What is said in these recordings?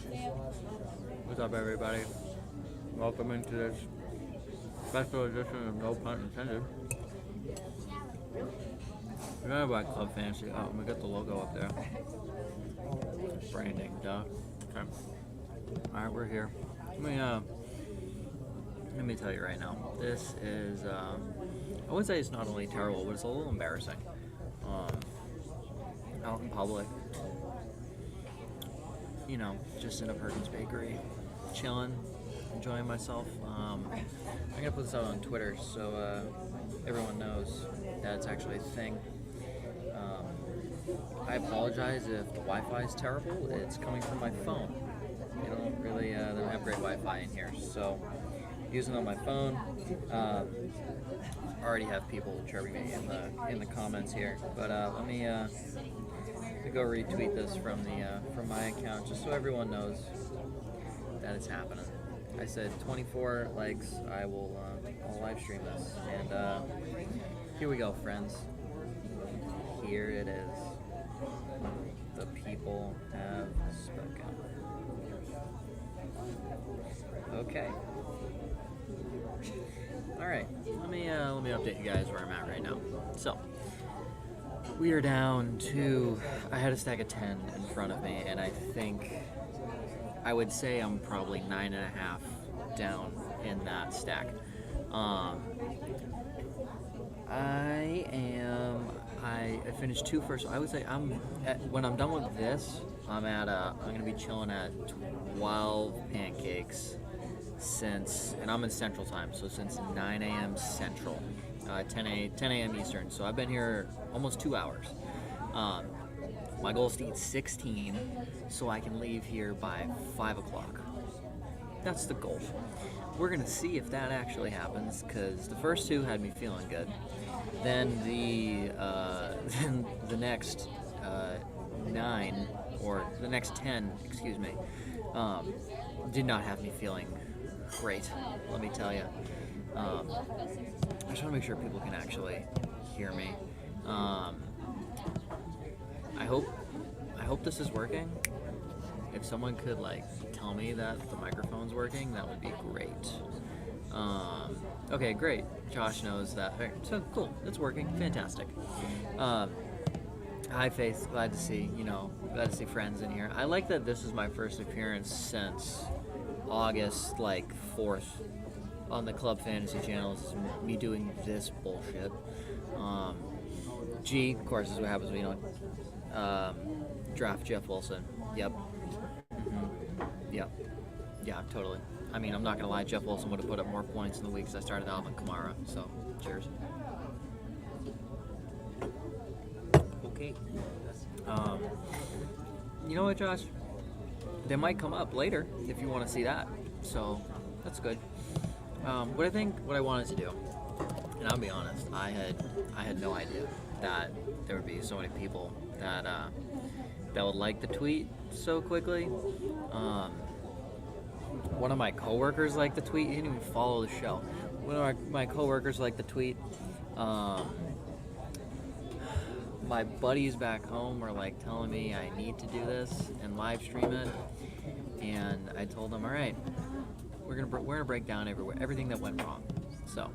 What's up, everybody? Welcome into this special edition of No Punt Intended. We're gonna buy Club Fantasy. Oh, we got the logo up there. Branding, duh. Okay. Alright, we're here. Let me tell you right now. This is, I would say it's not only terrible, but it's a little embarrassing. Out in public, you know, just in a Perkins Bakery, chilling, enjoying myself. I'm gonna put this out on Twitter so everyone knows that it's actually a thing. I apologize if the Wi-Fi is terrible. It's coming from my phone. They don't have great Wi-Fi in here, so using it on my phone. Already have people chirping me in the comments here, but let me go retweet this from my account just so everyone knows that it's happening. I said 24 likes. I'll live stream this, and here we go, friends. Here it is. The people have spoken. Okay. All right. Let me update you guys where I'm at right now. So we are down to. I had a stack of 10 in front of me, and I would say I'm probably 9.5 down in that stack. I finished 2 first. So I would say when I'm done with this, I'm gonna be chilling at 12 pancakes and I'm in Central Time, so since 9 a.m. Central, 10 a.m. Eastern. So I've been here almost 2 hours. My goal is to eat 16, so I can leave here by 5 o'clock. That's the goal. We're gonna see if that actually happens, because the first 2 had me feeling good. Then the next 9, or the next 10, excuse me, did not have me feeling great, let me tell you. I just want to make sure people can actually hear me. I hope this is working. If someone could tell me that the microphone's working, that would be great. Okay, great. Josh knows that. Right, so cool, it's working. Fantastic. Hi, Faith. Glad to see friends in here. I like that this is my first appearance since August 4th on the Club Fantasy channel. This is me doing this bullshit. G, of course, is what happens when you don't draft Jeff Wilson. Yep. Yep. Yeah, totally. I mean, I'm not gonna lie, Jeff Wilson would have put up more points in the weeks I started Alvin Kamara, so cheers. Okay. You know what, Josh? They might come up later if you want to see that, so that's good. What I wanted to do, and I'll be honest, I had no idea that there would be so many people that would like the tweet so quickly. One of my coworkers liked the tweet. He didn't even follow the show. One of my coworkers liked the tweet. My buddies back home were telling me I need to do this and live stream it, and I told them, all right, we're gonna break down everything that went wrong. So,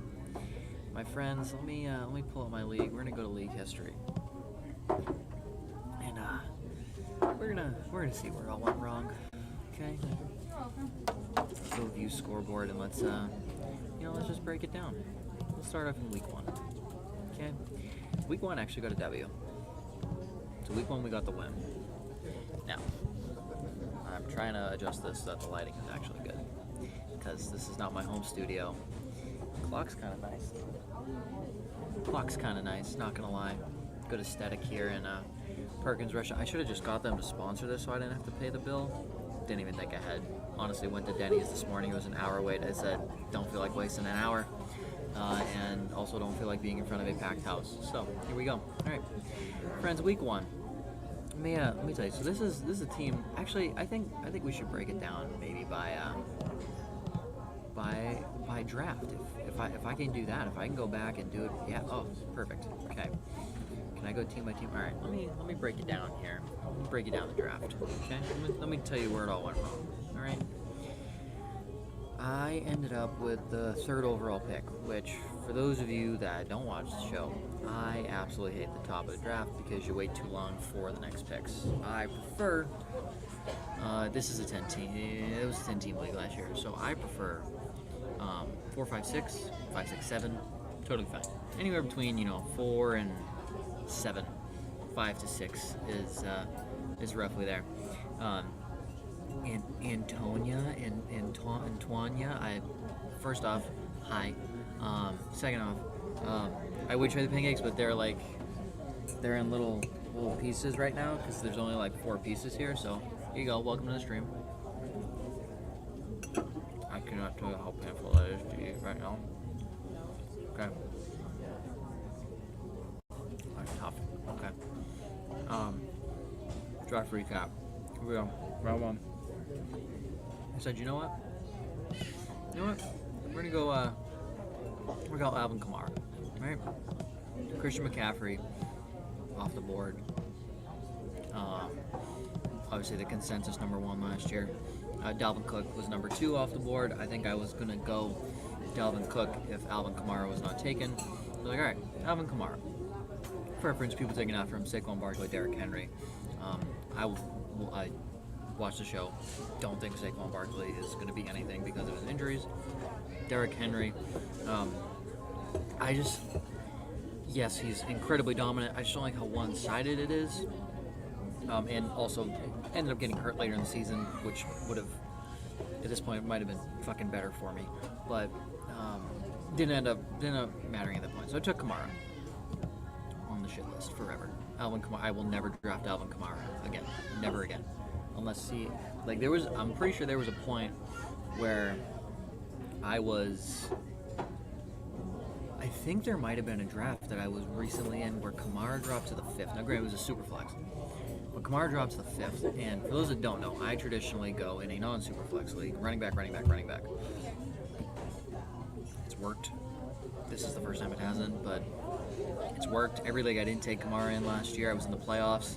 my friends, let me pull up my league. We're gonna go to league history, and we're gonna see where it all went wrong. Okay. Go view scoreboard, and let's just break it down. We'll start off in week 1. Okay. Week 1 actually got a W. So week 1 we got the win. Now, I'm trying to adjust this so that the lighting is actually good, because this is not my home studio. Clock's kind of nice, not gonna lie. Good aesthetic here in Perkins Restaurant. I should have just got them to sponsor this so I didn't have to pay the bill. Didn't even think ahead. Honestly, went to Denny's this morning. It was an hour wait. I said, don't feel like wasting an hour. And also don't feel like being in front of a packed house. So here we go. All right, friends. Week 1. Let me tell you. So this is a team. Actually, I think we should break it down maybe by draft. If I can do that, if I can go back and do it. Yeah. Oh, perfect. Okay. Can I go team by team? All right, let me break it down here. Let me break it down the draft. Okay, let me tell you where it all went wrong. All right. I ended up with the 3rd overall pick, which, for those of you that don't watch the show, I absolutely hate the top of the draft because you wait too long for the next picks. I prefer, this is a 10 team, it was a 10 team league last year, so I prefer 4, 5, 6, 5, 6, 7, totally fine. Anywhere between, 4 and 7, 5 to 6 is roughly there. Antonia, first off, hi. Second off, I would try the pancakes, but they're in little pieces right now because there's only 4 pieces here. So here you go. Welcome to the stream. I cannot tell you how painful that is to eat right now. Okay. That's tough. Okay. Draft recap. Here we go. Round 1. I said, you know what? We're gonna go Alvin Kamara, right? Christian McCaffrey off the board. Obviously the consensus number 1 last year. Dalvin Cook was number 2 off the board. I think I was gonna go Dalvin Cook if Alvin Kamara was not taken. I was like, all right, Alvin Kamara. Preference, people taking after him: Saquon Barkley, Derrick Henry. I watched the show. Don't think Saquon Barkley is going to be anything because of his injuries. Derrick Henry, yes, he's incredibly dominant. I just don't like how one-sided it is. And also ended up getting hurt later in the season, which would have, at this point, might have been fucking better for me. But didn't end up mattering at that point. So I took Kamara on the shit list forever. Alvin Kamara. I will never draft Alvin Kamara again. Never again. Unless I'm pretty sure there was a point where I think there might have been a draft that I was recently in where Kamara dropped to the 5th. Now, granted, it was a super flex, but Kamara dropped to the 5th. And for those that don't know, I traditionally go in a non-super flex league, running back. It's worked. This is the first time it hasn't, but it's worked. Every league I didn't take Kamara in last year, I was in the playoffs.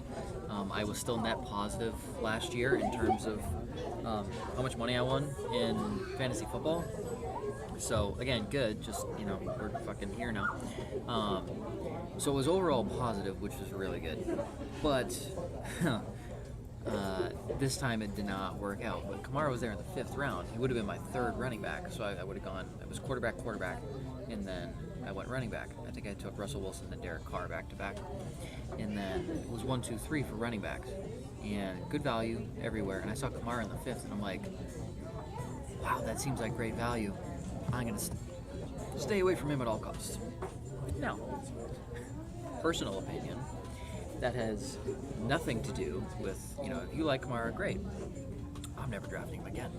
I was still net positive last year in terms of how much money I won in fantasy football. So again, good. Just we're fucking here now. So it was overall positive, which was really good. But this time it did not work out. But Kamara was there in the 5th round. He would have been my 3rd running back. So I would have gone. It was quarterback, and then I went running back. I think I took Russell Wilson and Derek Carr back to back. And then it was 1, 2, 3 for running backs. And good value everywhere. And I saw Kamara in the 5th, and I'm like, wow, that seems like great value. I'm going to stay away from him at all costs. Now, personal opinion, that has nothing to do with, if you like Kamara, great. I'm never drafting him again.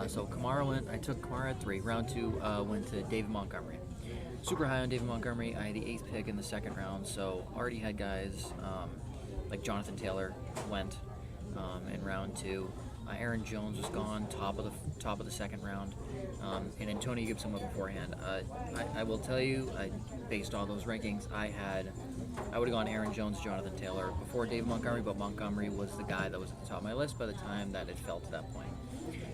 So I took Kamara at 3. Round 2 went to David Montgomery. Super high on David Montgomery. I had the 8th pick in the 2nd round, so already had guys like Jonathan Taylor went in round 2. Aaron Jones was gone, top of the 2nd round, and Antonio Gibson went beforehand. I will tell you, based on those rankings, I would have gone Aaron Jones, Jonathan Taylor before David Montgomery, but Montgomery was the guy that was at the top of my list by the time that it fell to that point.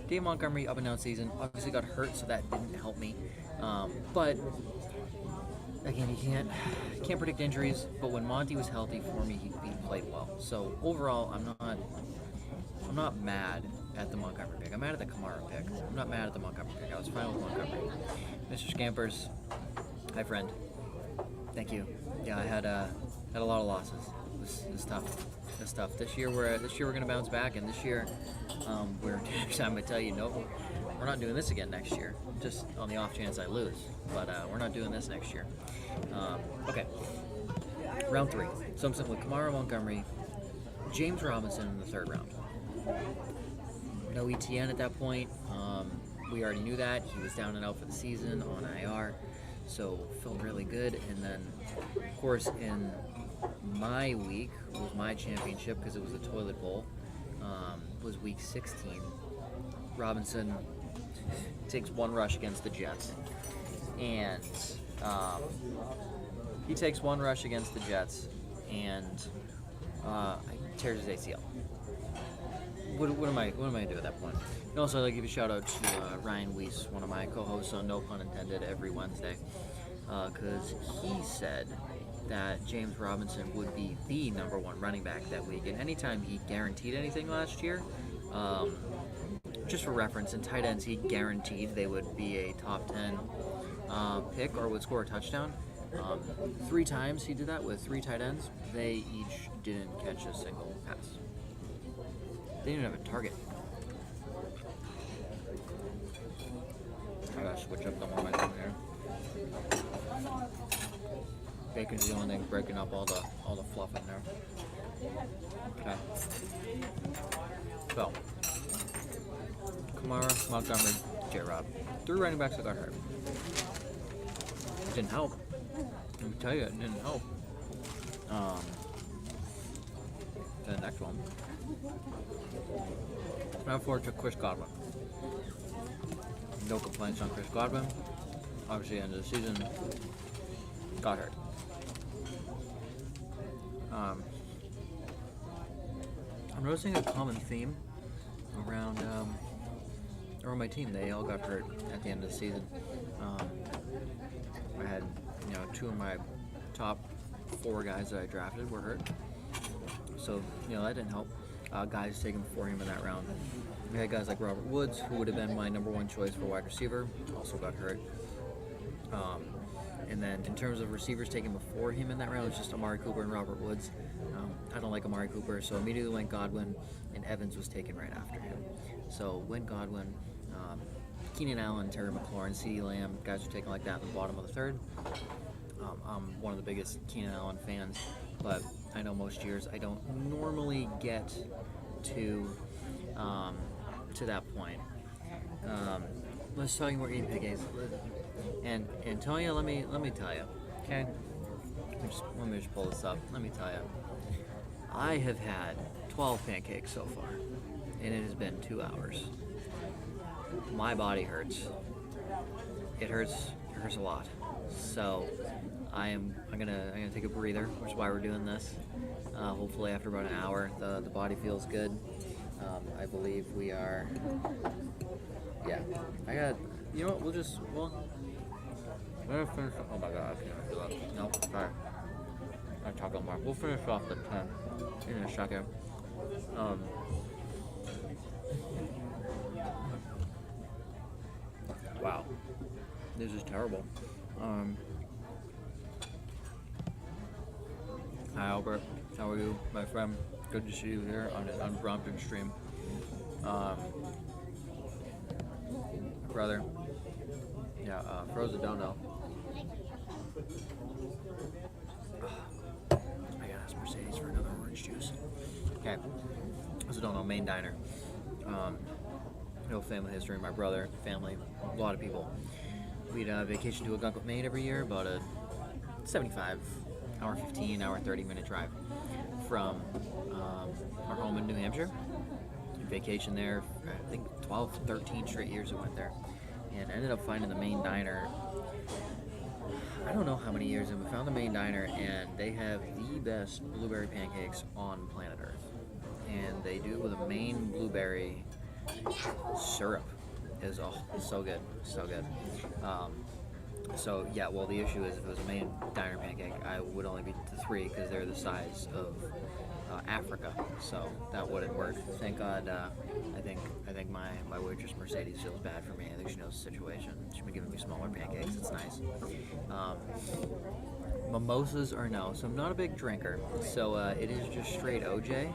Dave Montgomery, up and down season, obviously got hurt, so that didn't help me. But again, you can't predict injuries. But when Monty was healthy for me, he played well. So overall, I'm not mad at the Montgomery pick. I'm mad at the Kamara pick. I'm not mad at the Montgomery pick. I was fine with Montgomery. Mr. Scampers, hi friend. Thank you. Yeah, I had a lot of losses. It's tough. It's tough. This year we're gonna bounce back, and this year I'm gonna tell you, nope, we're not doing this again next year. Just on the off chance I lose, but we're not doing this next year. Okay. Round 3. So I'm sitting with Kamara, Montgomery, James Robinson in the 3rd round. No ETN at that point. We already knew that. He was down and out for the season on IR, so felt really good. And then, of course, in my week was my championship because it was the toilet bowl. Was week 16. Robinson takes 1 rush against the Jets, and he takes 1 rush against the Jets, and tears his ACL. What am I gonna do at that point? And also, I'd like to give a shout out to Ryan Weiss, one of my co-hosts on No Pun Intended every Wednesday, because he said that James Robinson would be the number one running back that week, and anytime he guaranteed anything last year, just for reference, in tight ends he guaranteed they would be a top 10 pick or would score a touchdown. 3 times he did that with 3 tight ends. They each didn't catch a single pass. They didn't have a target. I gotta switch up the momentum here. Bacon's the only thing breaking up all the fluff in there. Okay. So, Kamara, Montgomery, J-Rob. 3 running backs that got hurt. It didn't help. Let me tell you, it didn't help. The next one. Round 4 took Chris Godwin. No complaints on Chris Godwin. Obviously, end of the season, got hurt. I'm noticing a common theme around my team. They all got hurt at the end of the season. I had 2 of my top 4 guys that I drafted were hurt, so that didn't help. Guys taken before him in that round. We had guys like Robert Woods, who would have been my number 1 choice for wide receiver, also got hurt. And then in terms of receivers taken before him in that round, it was just Amari Cooper and Robert Woods. I don't like Amari Cooper, so immediately went Godwin, and Evans was taken right after him. So when Godwin, Keenan Allen, Terry McLaurin, CeeDee Lamb, guys were taken like that in the bottom of the 3rd. I'm one of the biggest Keenan Allen fans, but I know most years I don't normally get to that point. Let's talk about eating pancakes. And Antonia, let me tell you, okay? Let me just pull this up. Let me tell you, I have had 12 pancakes so far, and it has been 2 hours. My body hurts. It hurts a lot. So I'm gonna take a breather, which is why we're doing this. Hopefully after about an hour, the body feels good. I believe we are. Yeah, I got. You know what? We're gonna finish. Oh my god, I can't do that. No, sorry. I'll talk more. We'll finish off the 10 in a second. Wow, this is terrible. Hi Albert, how are you, my friend? Good to see you here on an unprompted stream. Brother, yeah, for those that don't know, I gotta ask Mercedes for another orange juice. Okay, those that don't know, Main Diner. No family history, my brother, family, a lot of people. We'd vacation to Algonquin, Maine every year, about a 75-hour, 15-hour, 30-minute drive from our home in New Hampshire. Vacation there, I think 12, 13 straight years we went there, and ended up finding the Main Diner. I don't know how many years, and we found the Main Diner, and they have the best blueberry pancakes on planet Earth, and they do it with a Maine blueberry syrup. Is so good, so good. So yeah, well, the issue is if it was a Main Diner pancake, I would only be to 3 because they're the size of Africa, so that wouldn't work. Thank God. I think my waitress Mercedes feels bad for me. I think she knows the situation. She's been giving me smaller pancakes. It's nice. Mimosas or no, so I'm not a big drinker. So it is just straight OJ.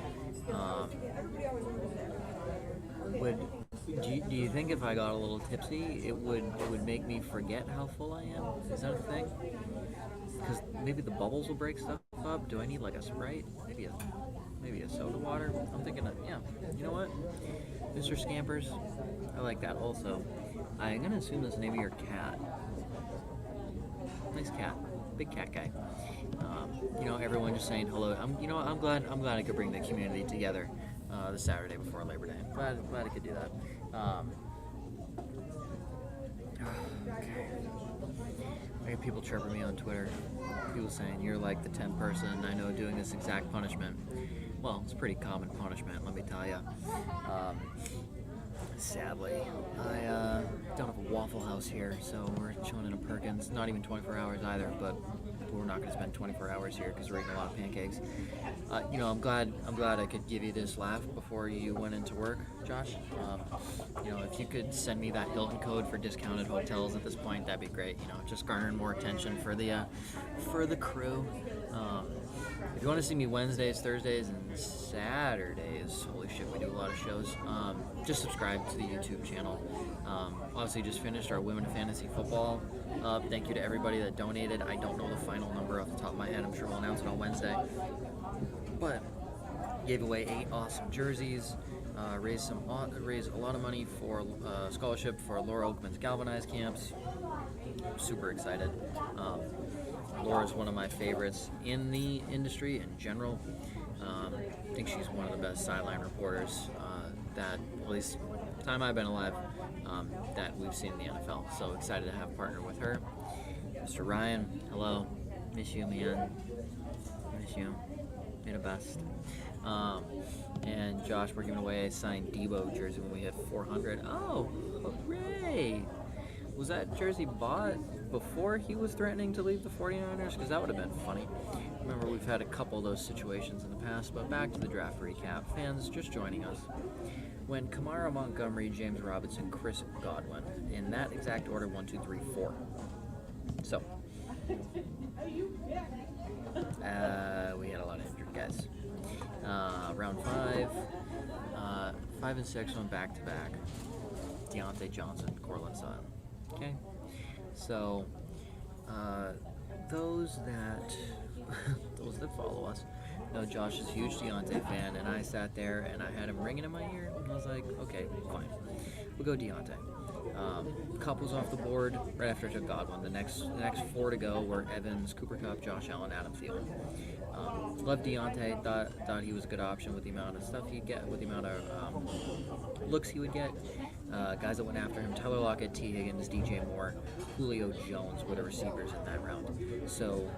Do you think if I got a little tipsy, it would make me forget how full I am? Is that a thing? Because maybe the bubbles will break stuff up. Do I need like a Sprite? Maybe a soda water? I'm thinking of, yeah, you know what? Mr. Scampers, I like that also. I'm gonna assume that's the name of your cat. Nice cat, big cat guy. Everyone just saying hello. I'm glad I could bring the community together the Saturday before Labor Day. Glad I could do that. Okay. I get people chirping me on Twitter. People saying, you're like the 10th person I know doing this exact punishment. Well, it's a pretty common punishment, let me tell you. Sadly, I don't have a Waffle House here, so we're chilling in a Perkins. Not even 24 hours either, but we're not going to spend 24 hours here because we're eating a lot of pancakes. I'm glad I could give you this laugh before you went into work, Josh. If you could send me that Hilton code for discounted hotels at this point, that'd be great. Just garnering more attention for the crew. If you want to see me Wednesdays, Thursdays, and Saturdays, holy shit, we do a lot of shows. Just subscribe to the YouTube channel. Obviously, just finished our Women in Fantasy Football. Thank you to everybody that donated. I don't know the final number off the top of my head. I'm sure we'll announce it on Wednesday. But gave away 8 awesome jerseys. Raised a lot of money for scholarship for Laura Oakman's Galvanized camps. Super excited. Laura's one of my favorites in the industry in general. I think she's one of the best sideline reporters that, at least the time I've been alive, that we've seen in the NFL. So excited to have partnered with her. Mr. Ryan, hello. Miss you, man. Miss you. You're the best. And Josh, we're giving away a signed Debo jersey when we hit 400. Oh, hooray! Was that jersey bought before he was threatening to leave the 49ers? Because that would have been funny. Remember, we've had a couple of those situations in the past, but back to the draft recap. Fans just joining us. When Kamara, Montgomery, James Robinson, Chris Godwin, in that exact order, 1, 2, 3, 4. So, we had a lot of injured guys. Round 5, 5 and 6 on back-to-back. Deontay Johnson, Cortland Sutton. Okay, so those that follow us know Josh is a huge Deontay fan, and I sat there and I had him ringing in my ear, and I was like, okay, fine, we'll go Deontay. Couples off the board right after I took Godwin. The next 4 to go were Evans, Cooper Kupp, Josh Allen, Adam Thielen. Loved Deontay. Thought he was a good option with the amount of stuff he'd get, with the amount of looks he would get. Guys that went after him: Tyler Lockett, T. Higgins, DJ Moore, Julio Jones were the receivers in that round. So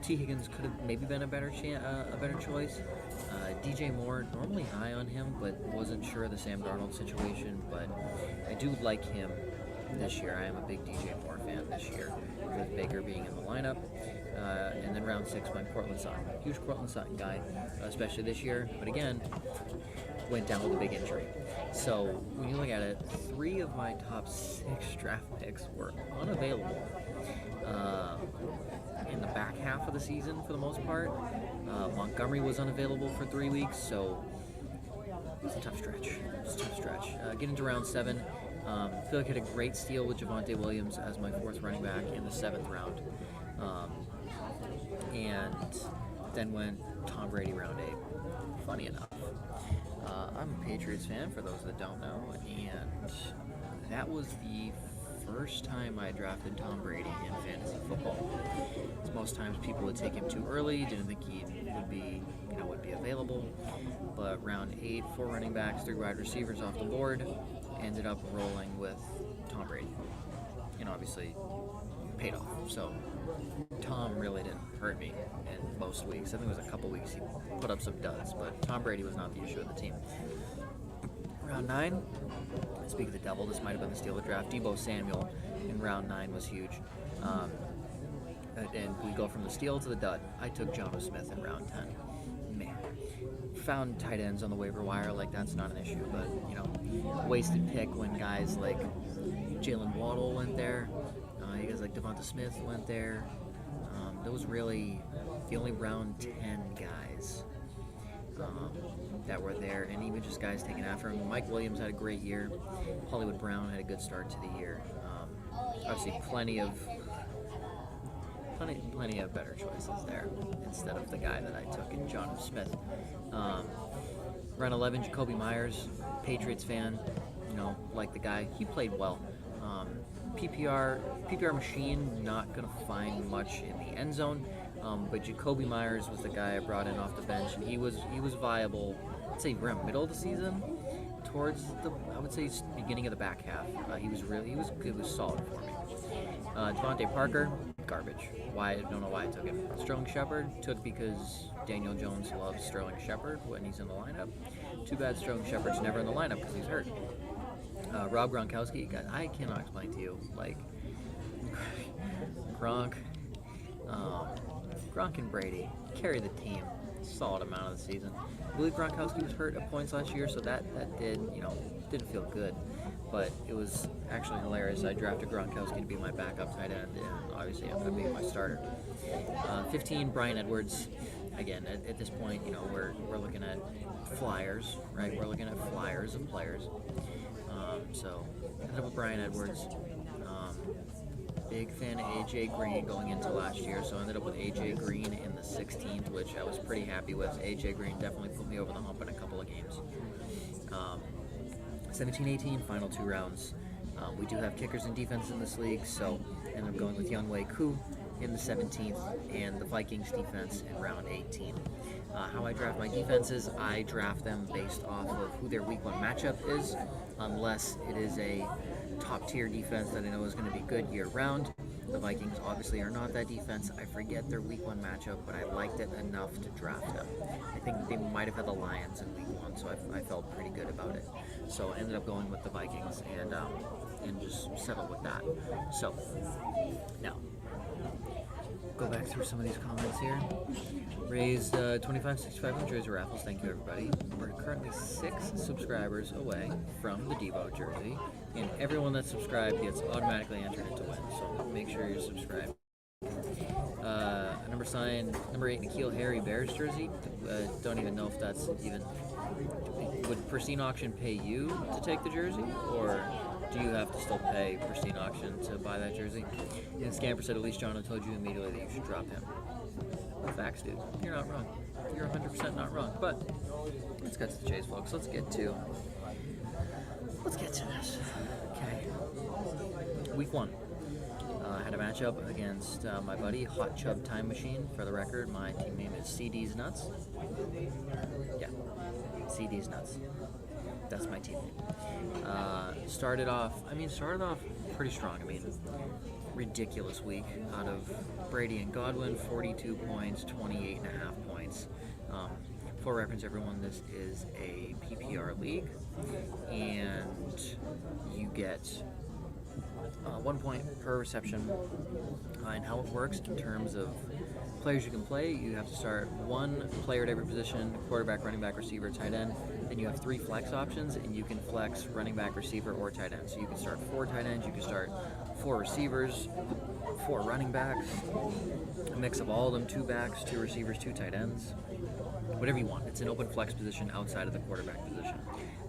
T. Higgins could have maybe been a better choice. DJ Moore, normally high on him, but wasn't sure of the Sam Darnold situation. But I do like him this year. I am a big DJ Moore fan this year, with Baker being in the lineup. And then round 6 went Cortland Sutton. Huge Cortland Sutton guy, especially this year. But again, went down with a big injury. So when you look at it, 3 of my top 6 draft picks were unavailable in the back half of the season for the most part. Montgomery was unavailable for 3 weeks, so it's a tough stretch. Get into round 7. I feel like I had a great steal with Javonte Williams as my 4th running back in the 7th round. And then went Tom Brady round 8. Funny enough. I'm a Patriots fan, for those that don't know, and that was the first time I drafted Tom Brady in fantasy football. Most times people would take him too early, didn't think he would be available. But round 8, 4 running backs, 3 wide receivers off the board, ended up rolling with Tom Brady. And obviously paid off. So Tom really didn't hurt me in most weeks. I think it was a couple weeks he put up some duds, but Tom Brady was not the issue of the team. Round 9, speak of the devil, this might have been the steal of the draft. Deebo Samuel in round 9 was huge. And we go from the steal to the dud. I took Jonnu Smith in round 10. Man. Found tight ends on the waiver wire, like that's not an issue, but wasted pick when guys like Jalen Waddle went there. You guys like Devonta Smith went there. Those really the only round 10 guys that were there, and even just guys taken after him. Mike Williams had a great year. Hollywood Brown had a good start to the year. Obviously, plenty of better choices there instead of the guy that I took in Jonnu Smith. Round 11, Jacoby Myers, Patriots fan. Like the guy, he played well. PPR machine, not gonna find much in the end zone. But Jacoby Myers was the guy I brought in off the bench, and he was viable. I'd say around middle of the season, towards I would say beginning of the back half. He was solid for me. Devontae Parker, garbage. Why? I don't know why I took him. Sterling Shepard took because Daniel Jones loves Sterling Shepard when he's in the lineup. Too bad Sterling Shepard's never in the lineup because he's hurt. Rob Gronkowski, guys, I cannot explain to you, like, Gronk and Brady carry the team solid amount of the season. I believe Gronkowski was hurt at points last year, so that didn't feel good. But it was actually hilarious. I drafted Gronkowski to be my backup tight end, and obviously ended up being my starter. 15, Bryan Edwards. Again, at this point, we're looking at flyers, right? We're looking at flyers of players. So ended up with Bryan Edwards. Big fan of AJ Green going into last year, so I ended up with AJ Green in the 16th, which I was pretty happy with. AJ Green definitely put me over the hump in a couple of games. 17-18, final 2 rounds. We do have kickers and defense in this league, so I ended up going with Younghoe Koo in the 17th and the Vikings defense in round 18. How I draft my defenses, I draft them based off of who their week 1 matchup is, unless it is a top-tier defense that I know is going to be good year-round. The Vikings obviously are not that defense. I forget their week 1 matchup, but I liked it enough to draft them. I think they might have had the Lions in week 1, so I felt pretty good about it. So I ended up going with the Vikings and just settled with that. So now, go back through some of these comments here. Raised 2565 on jersey raffles. Thank you, everybody. We're currently 6 subscribers away from the Devo jersey, and everyone that's subscribed gets automatically entered into win. So make sure you're subscribed. Number 8, N'Keal Harry Bears jersey. Don't even know if that's even. Would Pristine Auction pay you to take the jersey, or do you have to still pay Pristine Auction to buy that jersey? And Scamper said, at least John told you immediately that you should drop him. Facts, dude. You're not wrong. You're 100% not wrong. But let's get to the chase, folks. Let's get to this. Okay. Week 1. I had a matchup against my buddy Hot Chub Time Machine. For the record, my team name is CD's Nuts. Yeah, CD's Nuts. That's my team name. Started off pretty strong. I mean, ridiculous week out of Brady and Godwin, 42 points, 28.5 points. For reference, everyone, this is a PPR league, and you get 1 point per reception. And how it works in terms of players you can play, you have to start 1 player at every position: quarterback, running back, receiver, tight end. Then you have 3 flex options, and you can flex running back, receiver, or tight end. So you can start 4 tight ends, you can start 4 receivers, 4 running backs, a mix of all of them: 2 backs, 2 receivers, 2 tight ends, whatever you want. It's an open flex position outside of the quarterback position.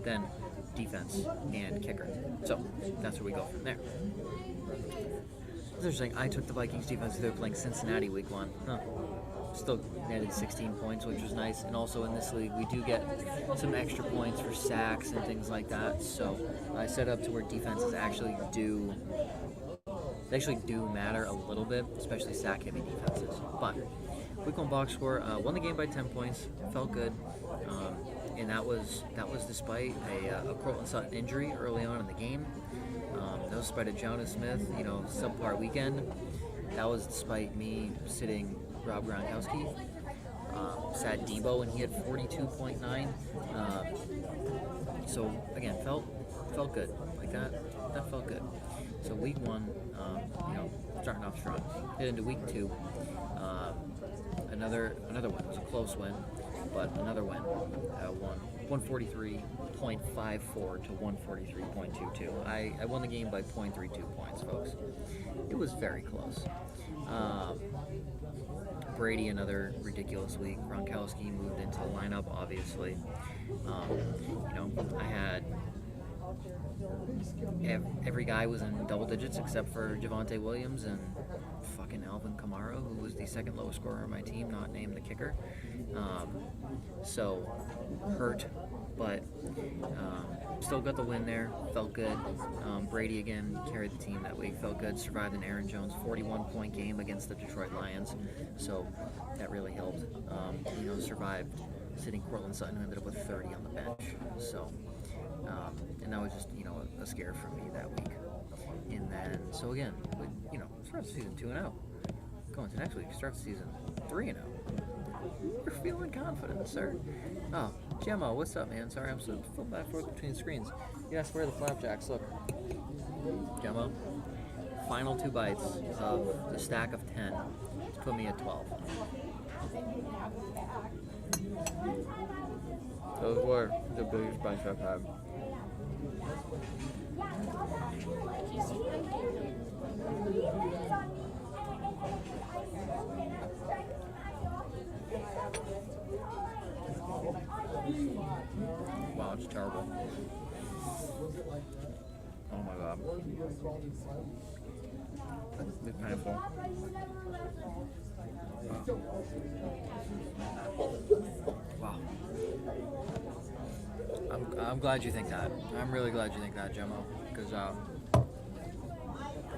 Then defense and kicker. So that's where we go from there. It's interesting. I took the Vikings defense. They were playing Cincinnati week 1. Still netted 16 points, which was nice. And also in this league, we do get some extra points for sacks and things like that. So I set up to where defenses actually do matter a little bit, especially sack-heavy defenses. But week 1 box score, won the game by 10 points. Felt good. And that was despite a Cortland Sutton injury early on in the game. That was despite a Jonas Smith, subpar weekend. That was despite me sitting Rob Gronkowski. Sat Debo, and he had 42.9. So again, felt good. Like that felt good. So week 1, starting off strong. Head into week 2. Another win. It was a close win, but another win. 143.54 to 143.22. I won the game by 0.32 points, folks. It was very close. Brady, another ridiculous week. Gronkowski moved into the lineup, obviously. I had every guy was in double digits except for Javonte Williams and fucking Alvin Kamara, who was the second lowest scorer on my team, not named the kicker. So hurt, but still got the win there. Felt good. Brady again carried the team that week. Felt good. Survived an Aaron Jones 41-point game against the Detroit Lions, so that really helped. Survived sitting Cortland Sutton, who ended up with 30 on the bench. So And that was just, a scare for me that week. And then, so again, start season 2-0. Going to next week, start season 3-0. We're feeling confident, sir. Oh, Gemma, what's up, man? Sorry, I'm still flipping back and forth between screens. Yes, where are the flapjacks? Look. Gemma, final 2 bites of the stack of 10 to put me at 12. Those were the biggest bites I've had. Wow, it's terrible. Oh my god. It's painful. Wow. I'm glad you think that. I'm really glad you think that, Gemmo. Because, let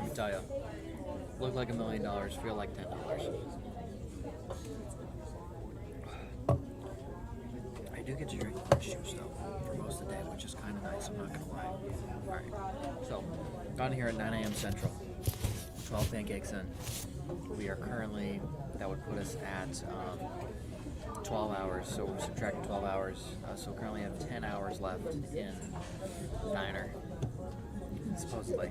me tell you, look like $1 million, feel like $10. I do get to drink orange juice, though, for most of the day, which is kind of nice, I'm not going to lie. Alright, so, got here at 9 a.m. Central, 12 pancakes in. We are currently, that would put us at 12 hours, so we're subtracting 12 hours, so we currently have 10 hours left in the diner, supposedly.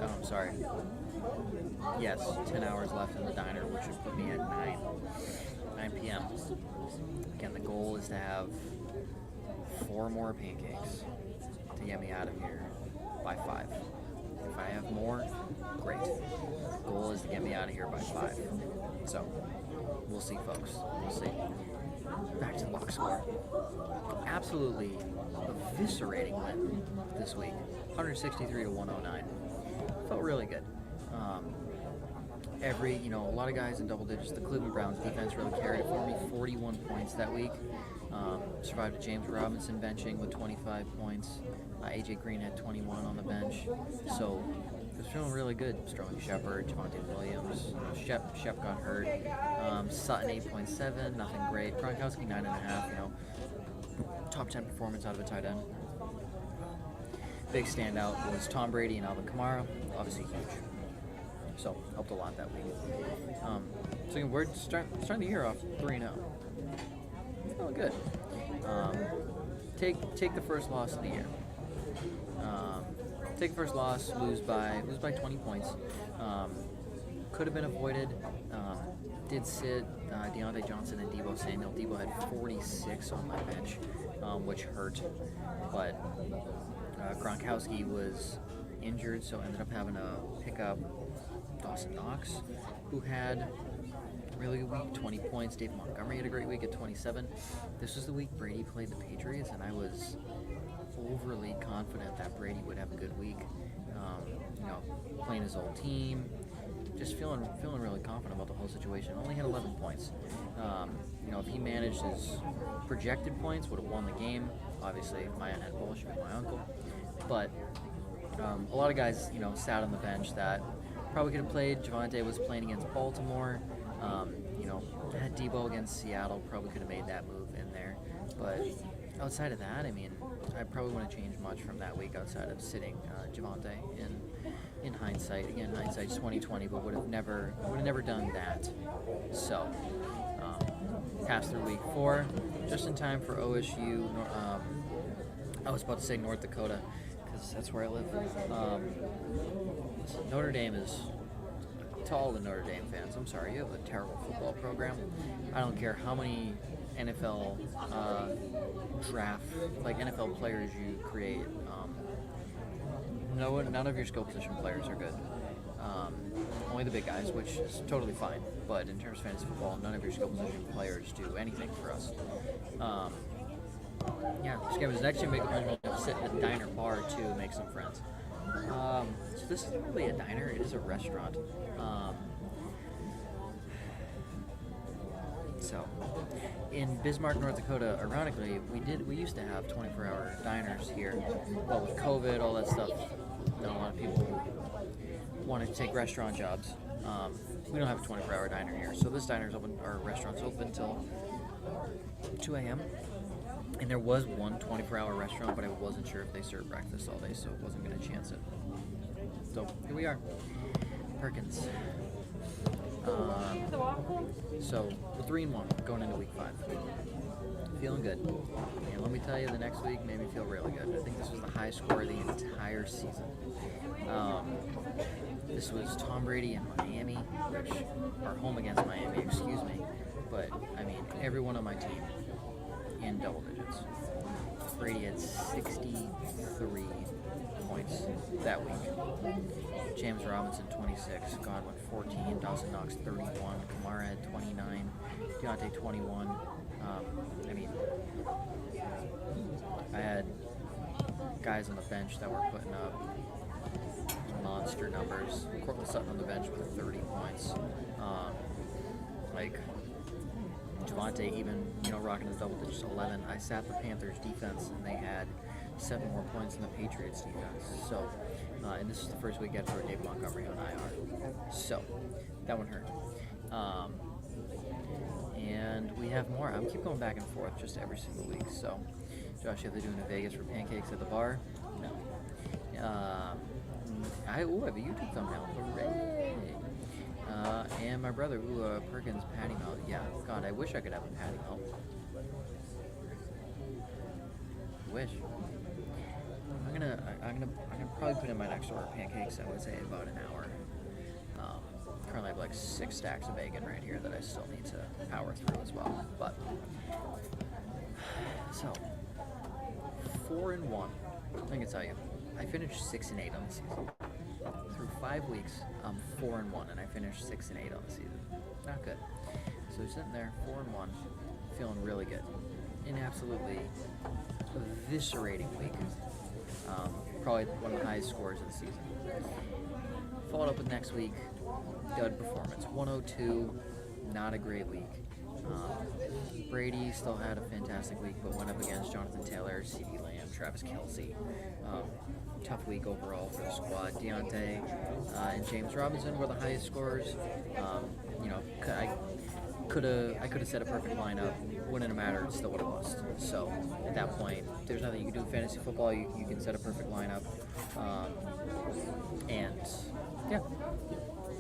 I'm sorry. Yes, 10 hours left in the diner, which would put me at 9 p.m. Again, the goal is to have 4 more pancakes to get me out of here by 5. If I have more, great. The goal is to get me out of here by 5. So, we'll see, folks. We'll see. Back to the box score. Absolutely eviscerating win this week. 163 to 109. Felt really good. A lot of guys in double digits. The Cleveland Browns defense really carried it for me. 41 points that week. Survived a James Robinson benching with 25 points. AJ Green had 21 on the bench. So, it was feeling really good. Sterling Shepard, Javonte Williams. Shep got hurt. Sutton 8.7, nothing great. Gronkowski 9.5. Top 10 performance out of a tight end. Big standout was Tom Brady and Alvin Kamara. Obviously huge. So, helped a lot that week. So again, we're starting the year off 3-0. Feeling good. Take the first loss of the year. Take the first loss, lose by 20 points. Could have been avoided. Did sit Deontay Johnson and Deebo Samuel. Deebo had 46 on my bench, which hurt. But Gronkowski was injured, so ended up having to pick up Dawson Knox, who had a really good week, 20 points. David Montgomery had a great week at 27. This was the week Brady played the Patriots, and I was overly confident that Brady would have a good week. Playing his old team, just feeling really confident about the whole situation. Only had 11 points. If he managed his projected points, would have won the game. Obviously, if my aunt had bullshit with my uncle. But a lot of guys, sat on the bench that probably could have played. Javonte was playing against Baltimore. Had Deebo against Seattle, probably could have made that move in there. But outside of that, I probably wouldn't change much from that week outside of sitting Javonte in hindsight. Again, hindsight's 20/20, but would have never done that. So, pass through week 4, just in time for OSU. I was about to say North Dakota, because that's where I live. Notre Dame is, to all the Notre Dame fans, I'm sorry, you have a terrible football program. I don't care how many NFL NFL players you create. None of your skill position players are good. Only the big guys, which is totally fine. But in terms of fantasy football, none of your skill position players do anything for us. This game is next year. Make a punishment to sit in a diner bar to make some friends. So this isn't really a diner; it is a restaurant. So, in Bismarck, North Dakota, ironically, we used to have 24-hour diners here, but with COVID, all that stuff, a lot of people wanted to take restaurant jobs. We don't have a 24-hour diner here, so this diner's open, our restaurant's open until 2 a.m. And there was one 24-hour restaurant, but I wasn't sure if they served breakfast all day, so I wasn't going to chance it. So here we are, Perkins. So we're 3-1 going into week 5. Feeling good. And let me tell you, the next week made me feel really good. I think this was the highest score of the entire season. This was Tom Brady and Miami, which are home against Miami, excuse me. But, I mean, everyone on my team in double digits. Brady had 63 points that week. James Robinson, 26. Godwin, 14. Dawson Knox, 31. Kamara had 29. Deontay, 21. I mean, I had guys on the bench that were putting up monster numbers. Courtland Sutton on the bench with 30 points. Like Javonte even, rocking his double digits, 11. I sat the Panthers defense and they had 7 more points than the Patriots defense. So, and this is the first week I had to throw David Montgomery on IR. So, that one hurt. And we have more. I'm keep going back and forth just every single week. So, Josh, if they're doing a Vegas for pancakes at the bar, no. I have a YouTube thumbnail. Hooray! And my brother, Perkins patty melt. Yeah, God, I wish I could have a patty melt. Wish. I'm gonna probably put in my next order of pancakes. I would say about an hour. Currently I have like 6 stacks of bacon right here that I still need to power through as well. But so 4-1. I can tell you, I finished 6-8 on the season. Through 5 weeks, I'm 4-1, and I finished 6-8 on the season. Not good. So sitting there, 4-1, feeling really good. An absolutely eviscerating week. Probably one of the highest scores of the season. Followed up with next week, dud performance. 102, not a great week. Brady still had a fantastic week, but went up against Jonathan Taylor, C.D. Lamb, Travis Kelce. Tough week overall for the squad. Deontay and James Robinson were the highest scorers. I could have set a perfect lineup. Wouldn't have mattered. Still would have lost. So at that point, there's nothing you can do in fantasy football. You can set a perfect lineup, and yeah,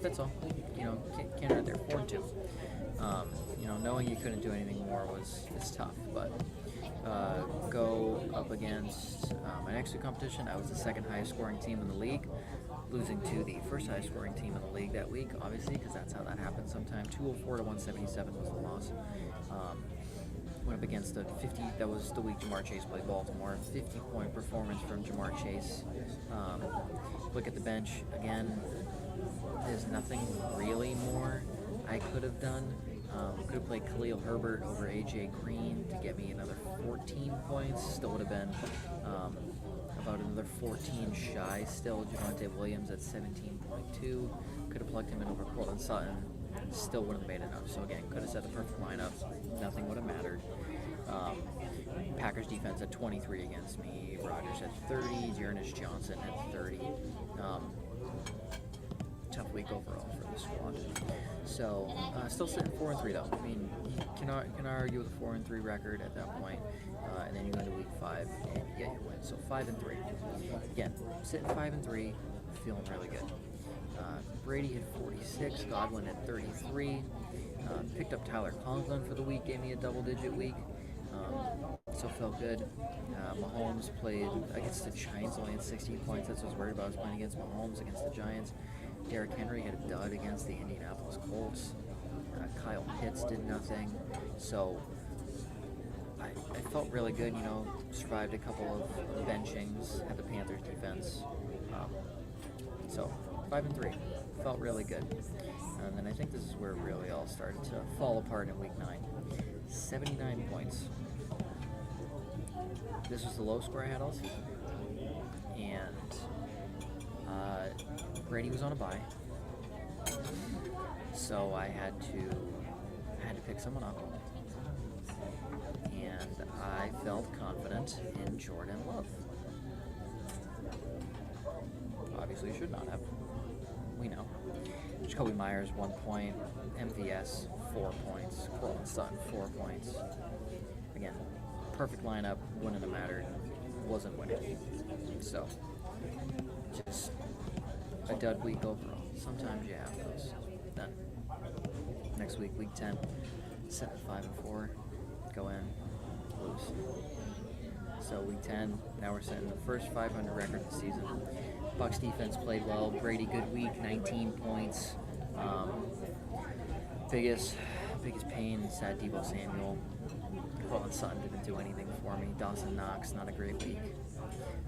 that's all. Can't hurt there. 4-2. Knowing you couldn't do anything more is tough, but go up against my next 2 competition. I was the 2nd highest scoring team in the league, losing to the 1st highest scoring team in the league that week, obviously, because that's how that happens sometimes. 204 to 177 was the loss. Went up against the 50, that was the week Jamar Chase played Baltimore. 50-point performance from Jamar Chase. Look at the bench again. There's nothing really more I could have done. Could have played Khalil Herbert over A.J. Green to get me another 14 points. Still would have been about another 14 shy. Still, Javonte Williams at 17.2. Could have plugged him in over Courtland Sutton. Still wouldn't have made enough. So again, could have set the perfect lineup. Nothing would have mattered. Packers defense at 23 against me. Rodgers at 30. Dearness Johnson at 30. Tough week overall for the squad. So, still sitting 4-3 though. I mean, you can argue with a 4-3 record at that point, and then you go into week 5 and you get your win. So 5-3. Again, sitting 5-3, feeling really good. Brady had 46, Godwin at 33. Picked up Tyler Conklin for the week, gave me a double-digit week. So felt good. Mahomes played against the Giants, only had 16 points. That's what I was worried about. I was playing against Mahomes against the Giants. Derrick Henry had a dud against the Indianapolis Colts. Kyle Pitts did nothing. So I felt really good, survived a couple of benchings at the Panthers defense. So 5-3, felt really good. And then I think this is where it really all started to fall apart in week 9. 79 points. This was the low score I had all season. And Brady was on a bye, so I had to pick someone up, and I felt confident in Jordan Love. Obviously, should not have. We know. Jacoby Myers 1 point, MVS 4 points, Courtland Sutton 4 points. perfect lineup wouldn't have mattered. Wasn't winning. So, just a dud week overall. Sometimes you have those. Then, next week, week 10, set at 5-4, go in, lose. So week 10, now we're setting the first 500 record of the season. Bucs defense played well. Brady, good week, 19 points. Biggest pain, sad Deebo Samuel. Cortland Sutton didn't do anything for me. Dawson Knox, not a great week.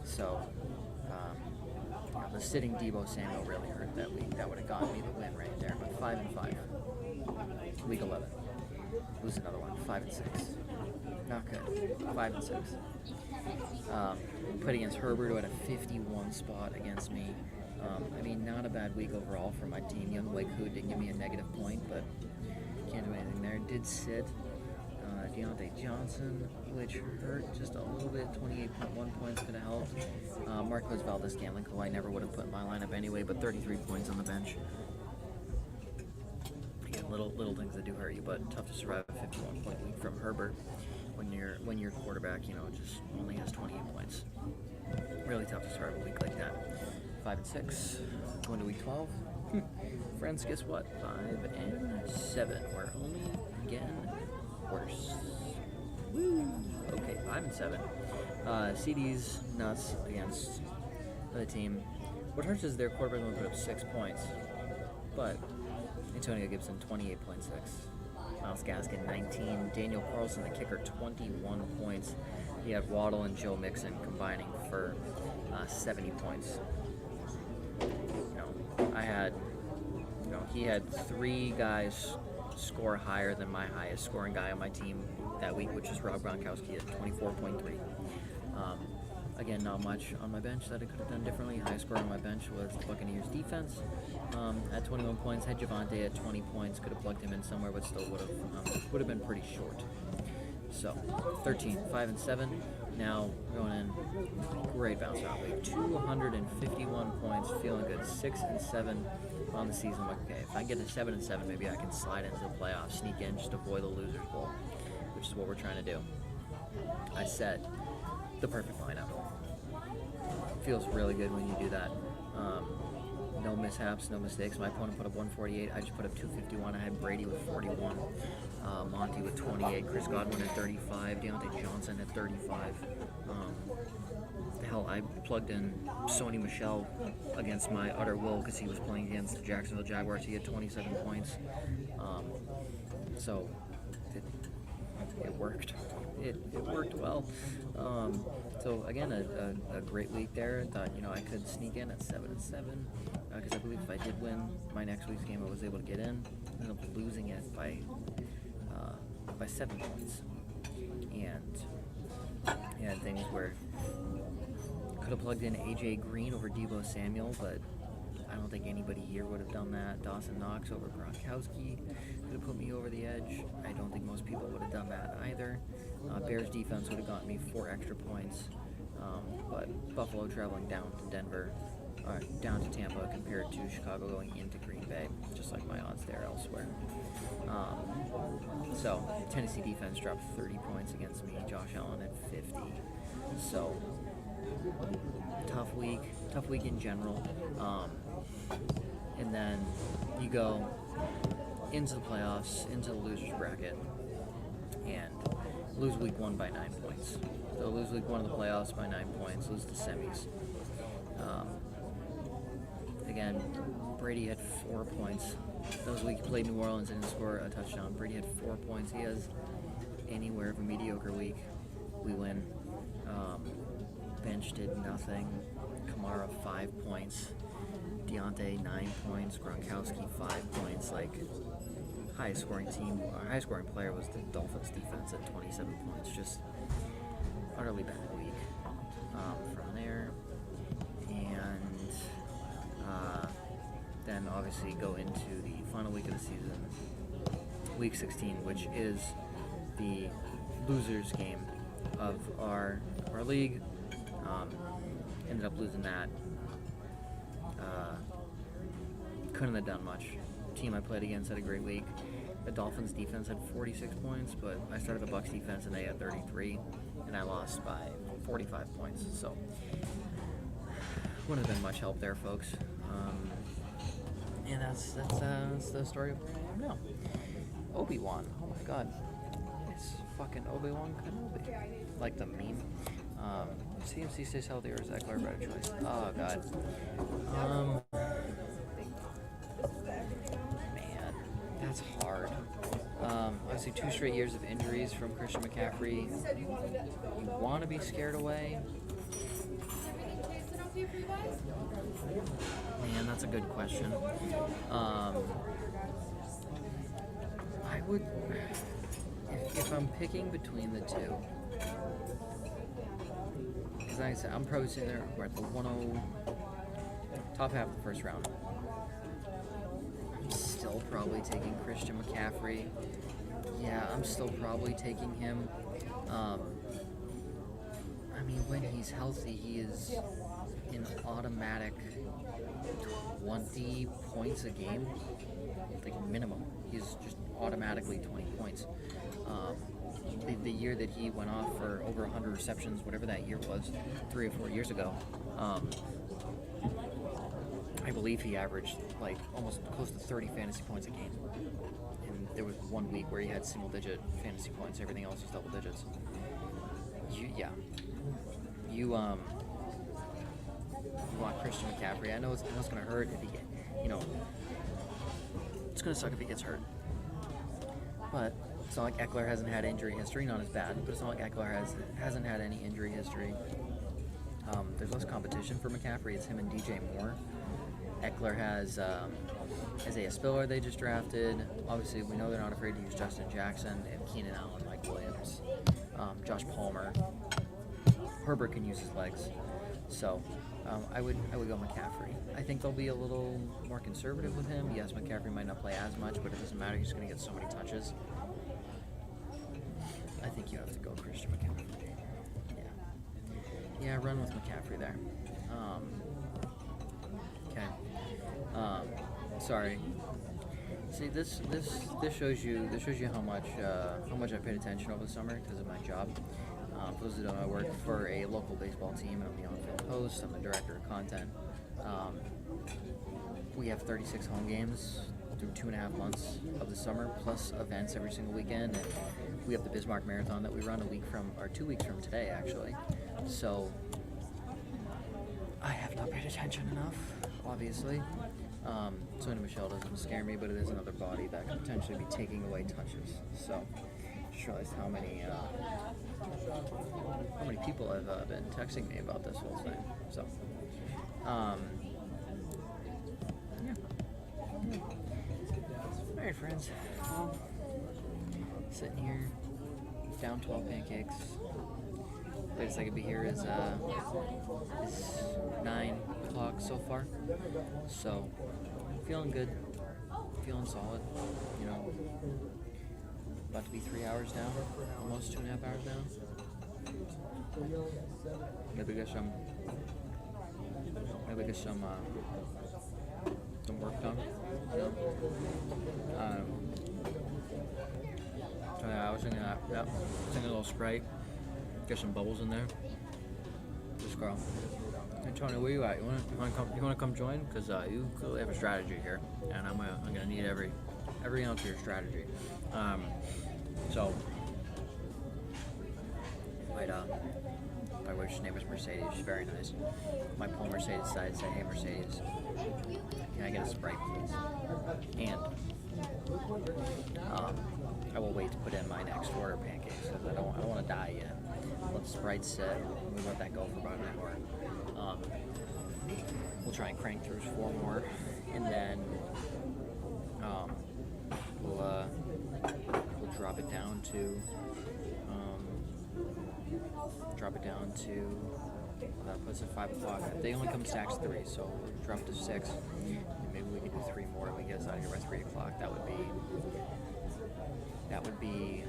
So, the sitting Deebo Samuel really hurt that week. That would have gotten me the win right there. But 5-5. Week 11. Lose another one. 5-6. Not good. 5-6. Put against Herbert, who had a 51 spot against me. Not a bad week overall for my team. Young Wakehood didn't give me a negative point, but can't do anything there. Did sit Deontay Johnson, which hurt just a little bit. 28.1 points could have helped. Marquez Valdez-Scantling, who I never would have put in my lineup anyway, but 33 points on the bench. Again, little things that do hurt you, but tough to survive a 51-point week from Herbert when your quarterback, just only has 28 points. Really tough to start a week like that. 5-6. Going to week 12. Friends, guess what? 5-7. We're only getting worse. Woo! Okay, 5-7. CD's nuts against the team. What hurts is their quarterback only put up 6 points, but Antonio Gibson 28.6. Myles Gaskin 19. Daniel Carlson, the kicker, 21 points. He had Waddle and Joe Mixon combining for 70 points. He had 3 guys score higher than my highest scoring guy on my team that week, which is Rob Gronkowski at 24.3. Again, not much on my bench that I could have done differently. Highest score on my bench was the Buccaneers defense at 21 points. Had Javonte at 20 points. Could have plugged him in somewhere, but still would have been pretty short. So 13, 5-7. Now going in, great bounce out week. 251 points, feeling good. 6-7 on the season. Like, okay, if I get to 7-7, maybe I can slide into the playoffs, sneak in, just avoid the losers bowl, which is what we're trying to do. I set the perfect lineup. Feels really good when you do that. No mishaps, no mistakes. My opponent put up 148. I just put up 251. I had Brady with 41. Monty with 28. Chris Godwin at 35. Deontay Johnson at 35. Hell, I plugged in Sony Michel against my utter will because he was playing against the Jacksonville Jaguars. He had 27 points. So it worked. It worked well. So again, a great week there. Thought I could sneak in at 7-7 because I believe if I did win my next week's game, I was able to get in. Ended up losing it by 7 points, and had things where could have plugged in AJ Green over Deebo Samuel, but I don't think anybody here would have done that. Dawson Knox over Gronkowski could have put me over the edge. I don't think most people would have done that either. Bears defense would have gotten me 4 extra points, but Buffalo traveling down to Denver, down to Tampa compared to Chicago going into Green Bay, just like my odds there elsewhere. So Tennessee defense dropped 30 points against me. Josh Allen at 50. So tough week in general. And then you go into the playoffs, into the losers bracket, and lose week 1 by 9 points. So lose week 1 of the playoffs by 9 points, lose the semis. Again, Brady had 4 points. That was the week he played New Orleans and didn't score a touchdown. Brady had 4 points. He has anywhere of a mediocre week. We win. Bench did nothing. Kamara 5 points. Deontay 9 points. Gronkowski 5 points. Highest scoring player was the Dolphins defense at 27 points. Just utterly bad week from there. And then obviously go into the final week of the season, week 16, which is the losers game of our league. Ended up losing that. Couldn't have done much. Team I played against had a great week. the Dolphins defense had 46 points, but I started the Bucs defense and they had 33, and I lost by 45 points. So wouldn't have been much help there, folks. And that's the story of where I am now. Obi-Wan. Oh my God. It's fucking Obi-Wan Kenobi. Like the meme. CMC stays healthy, or is Eckler a better choice? Oh God. Man, that's hard. Obviously 2 straight years of injuries from Christian McCaffrey. You want to be scared away? Man, that's a good question. I would, if I'm picking between the two, because like I said, I'm probably sitting there, we're at the 1-0, top half of the first round. I'm still probably taking Christian McCaffrey. Yeah, I'm still probably taking him. I mean, when he's healthy, he is an automatic 20 points a game, like minimum. He's just automatically 20 points. The year that he went off for over 100 receptions, whatever that year was, 3 or 4 years ago, I believe he averaged like almost close to 30 fantasy points a game. And there was 1 week where he had single-digit fantasy points. Everything else was double digits. You want Christian McCaffrey. I know it's going to hurt if he get, it's going to suck if he gets hurt. But it's not like Eckler hasn't had injury history. Not as bad, but it's not like Eckler hasn't had any injury history. There's less competition for McCaffrey. It's him and DJ Moore. Eckler has Isaiah Spiller they just drafted. Obviously, we know they're not afraid to use Justin Jackson and Keenan Allen, Mike Williams, Josh Palmer. Herbert can use his legs. So I would go McCaffrey. I think they'll be a little more conservative with him. Yes, McCaffrey might not play as much, but it doesn't matter. He's going to get so many touches. I think you have to go Christian McCaffrey. Yeah, run with McCaffrey there. Okay. Sorry. See, this shows you how much I paid attention over the summer because of my job. For those who don't know, I work for a local baseball team, and I'm the on-field host. I'm the director of content. We have 36 home games through 2.5 months of the summer, plus events every single weekend. And we have the Bismarck Marathon that we run 2 weeks from today, actually. So I have not paid attention enough, obviously. Sony Michel doesn't scare me, but it is another body that could potentially be taking away touches. So just realized how many people have been texting me about this whole thing. So yeah. All right, friends. Well, sitting here, down 12 pancakes. Latest I could be here is 9 o'clock so far. So feeling good, feeling solid. About to be 3 hours now, almost 2.5 hours now. Maybe get some work done. So yeah, I was thinking that. Yep, thinking a little Sprite. Get some bubbles in there. Just girl. Hey Tony, where you at? You wanna come join? Cause you clearly have a strategy here, and I'm gonna need every ounce of your strategy. So my wife's name is Mercedes. She's very nice. My poor Mercedes decided to say, "Hey Mercedes, can I get a Sprite, please?" And I will wait to put in my next order of pancakes because I don't want to die yet. Let the Sprite sit. We let that go for about an hour. We'll try and crank through 4 more, and then we'll drop it down to that puts it 5 o'clock. They only come stacks 3, so we'll drop it to 6. And maybe we can do 3 more and we get us out of here by 3 o'clock. That would be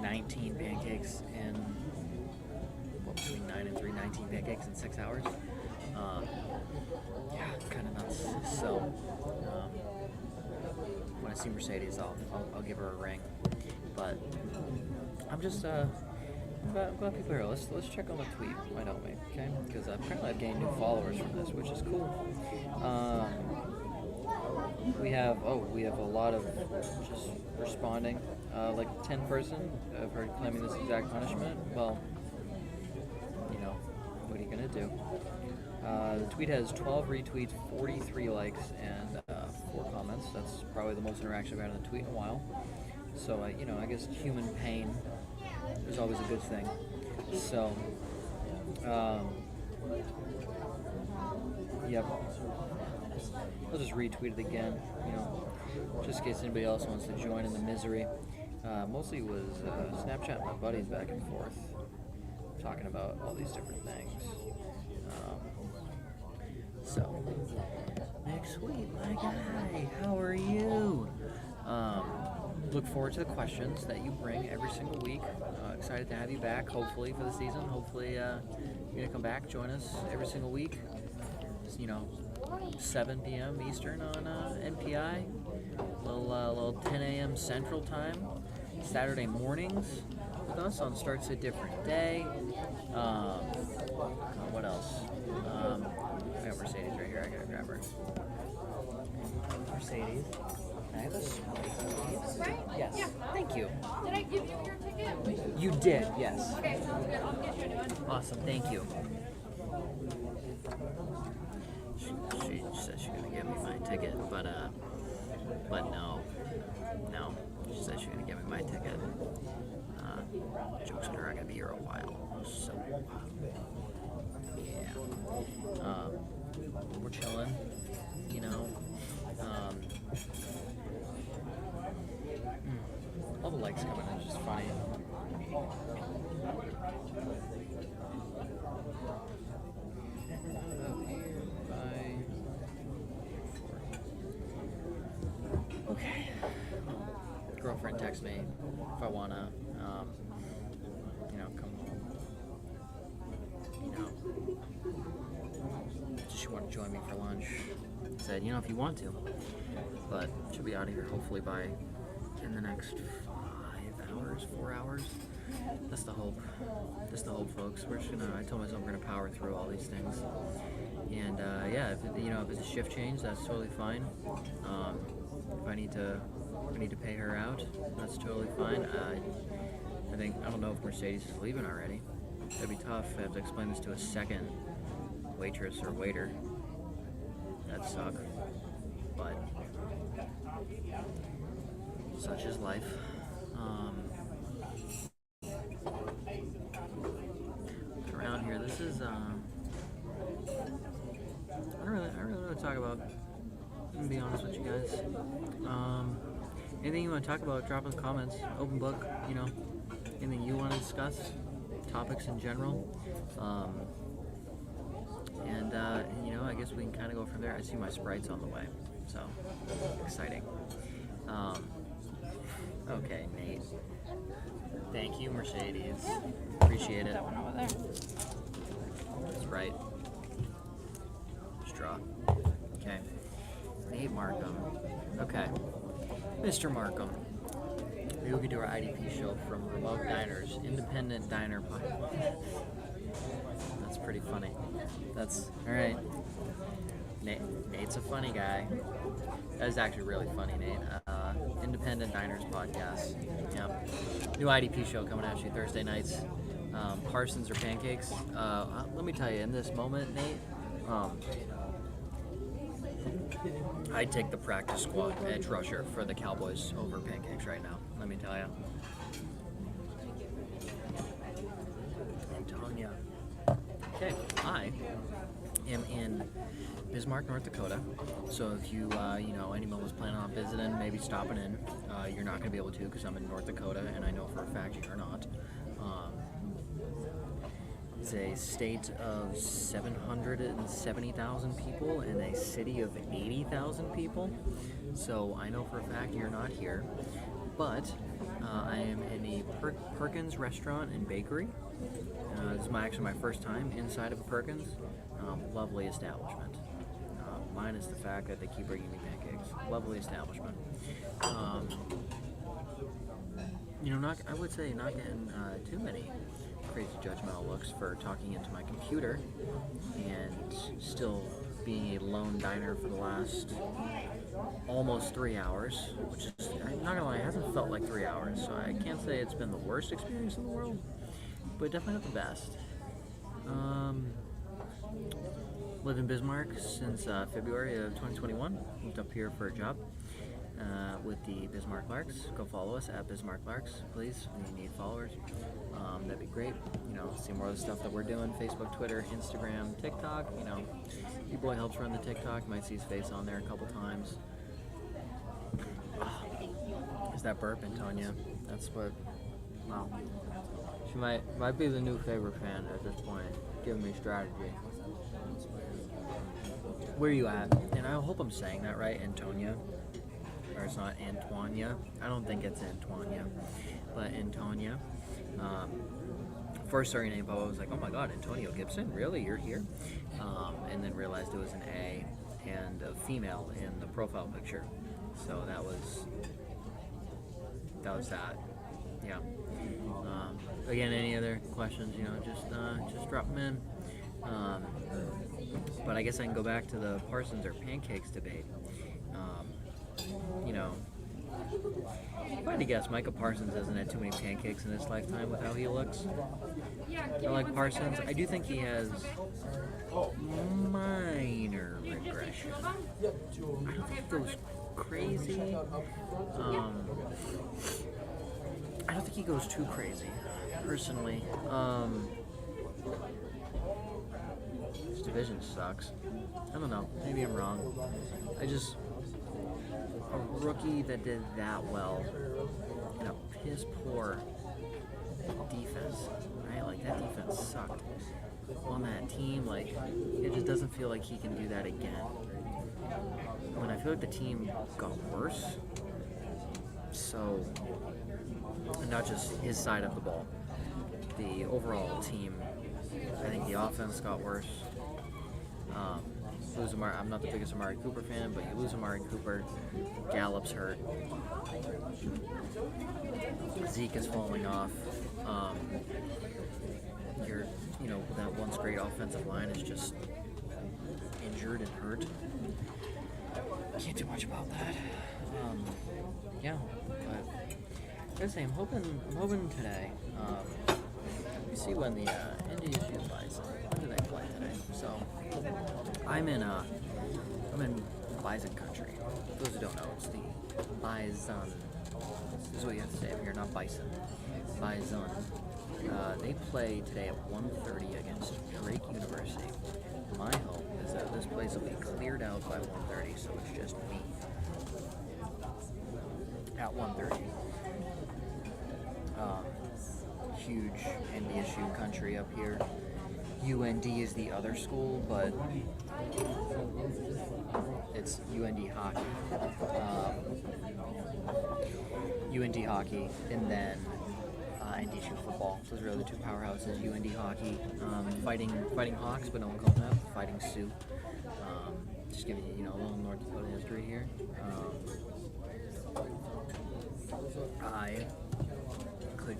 19 pancakes in between 9 and 3, 19 pancakes in 6 hours. Yeah, kind of nuts. So when I see Mercedes, I'll give her a ring. But I'm just I'm glad people are here. Let's check on the tweet. Why don't we? Okay, because apparently I've gained new followers from this, which is cool. We have a lot of just responding. Like 10 person I've heard claiming this exact punishment. Well, what are you gonna do? The tweet has 12 retweets, 43 likes, and 4 comments. That's probably the most interaction I've had on the tweet in a while. So I guess human pain is always a good thing. So, yep. I'll just retweet it again, just in case anybody else wants to join in the misery. Mostly was Snapchat my buddies back and forth, talking about all these different things. So, next week, my guy, how are you? Look forward to the questions that you bring every single week. Excited to have you back, hopefully, for the season. Hopefully, you're going to come back, join us every single week. 7 p.m. Eastern on NPI. Little 10 a.m. Central Time. Saturday mornings with us on Starts a Different Day. What else? I got Mercedes right here. I gotta grab her. Mercedes. Can I have a Sprite? Yes. Yeah. Thank you. Did I give you your ticket? You did, yes. Okay, sounds good. I'll get you a new one. Awesome. Thank you. She said she's gonna give me my ticket, but no. She said she's gonna give me my ticket. Jokes on her. I'm gonna be here a while. So yeah. We're chilling. All the likes coming in is just funny. Okay. Girlfriend texts me if I wanna, come home. Does she want to join me for lunch? I said, if you want to, but she'll be out of here hopefully by in the next 4 hours. That's the hope. Folks. We're just I told myself we're gonna power through all these things. And if it's a shift change, that's totally fine. If I need to pay her out, that's totally fine. I don't know if Mercedes is leaving already. That'd be tough. I have to explain this to a second waitress or waiter. That'd suck. But such is life. Around here, this is I don't really want to talk about. I'm gonna be honest with you guys. Anything you want to talk about, drop in the comments. Open book. Anything you want to discuss, topics in general. I guess we can kind of go from there. I see my Sprites on the way, so exciting. Okay, Nate. Thank you, Mercedes. Appreciate it. That one over there. Sprite. Straw. Okay. Nate Markham. Okay. Mr. Markham. Maybe we could do our IDP show from remote diners, independent diner. That's pretty funny. That's all right. Nate's a funny guy. That is actually really funny, Nate. Independent Diners podcast. Yep. New IDP show coming at you Thursday nights. Parsons or pancakes. Let me tell you, in this moment, Nate, I'd take the practice squad edge rusher for the Cowboys over pancakes right now. Let me tell you. I'm telling you. Okay, I am in Bismarck, North Dakota. So if you, anyone was planning on visiting, maybe stopping in, you're not going to be able to because I'm in North Dakota, and I know for a fact you're not. It's a state of 770,000 people and a city of 80,000 people. So I know for a fact you're not here. But I am in a Perkins restaurant and bakery. This is actually my first time inside of a Perkins. Lovely establishment. Minus the fact that they keep bringing me pancakes. lovely establishment. I would say not getting too many crazy judgmental looks for talking into my computer and still being a lone diner for the last almost 3 hours, which is, I'm not gonna lie, it hasn't felt like 3 hours, so I can't say it's been the worst experience in the world, but definitely not the best. Live in Bismarck since February of 2021. Moved up here for a job with the Bismarck Larks. Go follow us at Bismarck Larks, please. We need followers. That'd be great. See more of the stuff that we're doing: Facebook, Twitter, Instagram, TikTok. Your boy helps run the TikTok. You might see his face on there a couple times. Is that burp, Antonia? That's what. Wow. She might be the new favorite fan at this point, giving me strategy. Where are you at? And I hope I'm saying that right, Antonia. Or it's not Antonia. I don't think it's Antonia, but Antonia. First saw your name, I was like, oh my god, Antonio Gibson? Really? You're here? And then realized it was an A and a female in the profile picture. So that was that. Yeah. Again, any other questions, just drop them in. But I guess I can go back to the Parsons or pancakes debate. If I had to guess, Micah Parsons hasn't had too many pancakes in his lifetime with how he looks. I like Parsons. I do think he has minor regression. I don't think it goes crazy. I don't think he goes too crazy, personally. This division sucks. I don't know. Maybe I'm wrong. A rookie that did that well in a piss poor defense, right? Like, that defense sucked on that team. Like, it just doesn't feel like he can do that again. When I feel like the team got worse, so, and not just his side of the ball, the overall team, I think the offense got worse. I'm not the biggest Amari Cooper fan, but you lose Amari Cooper, Gallup's hurt, Zeke is falling off. That once great offensive line is just injured and hurt. Can't do much about that. But I'm hoping today. We see when the NDSU Bison. When do they play today? So I'm in Bison country. For those who don't know, it's the Bison. This is what you have to say if you're not Bison. Bison. They play today at 1:30 against Drake University. My hope is that this place will be cleared out by 1:30, so it's just me at 1:30. Huge NDSU country up here. UND is the other school, but it's UND hockey. UND hockey, and then NDSU football. Those are the two powerhouses. UND hockey, fighting Hawks, but no one calls them that. Fighting Sioux. Just giving you, a little North Dakota history here. I could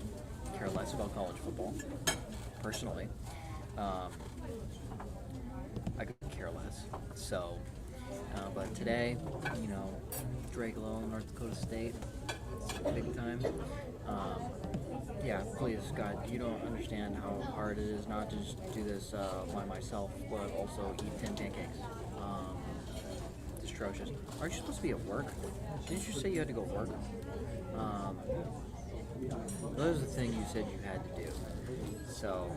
care less about college football, personally. I could care less. So, but today, Drake alone, North Dakota State, big time. Yeah, please, God, you don't understand how hard it is not to just do this by myself, but also eat 10 pancakes. It's atrocious. Aren't you supposed to be at work? Didn't you say you had to go work? That was the thing you said you had to do. So,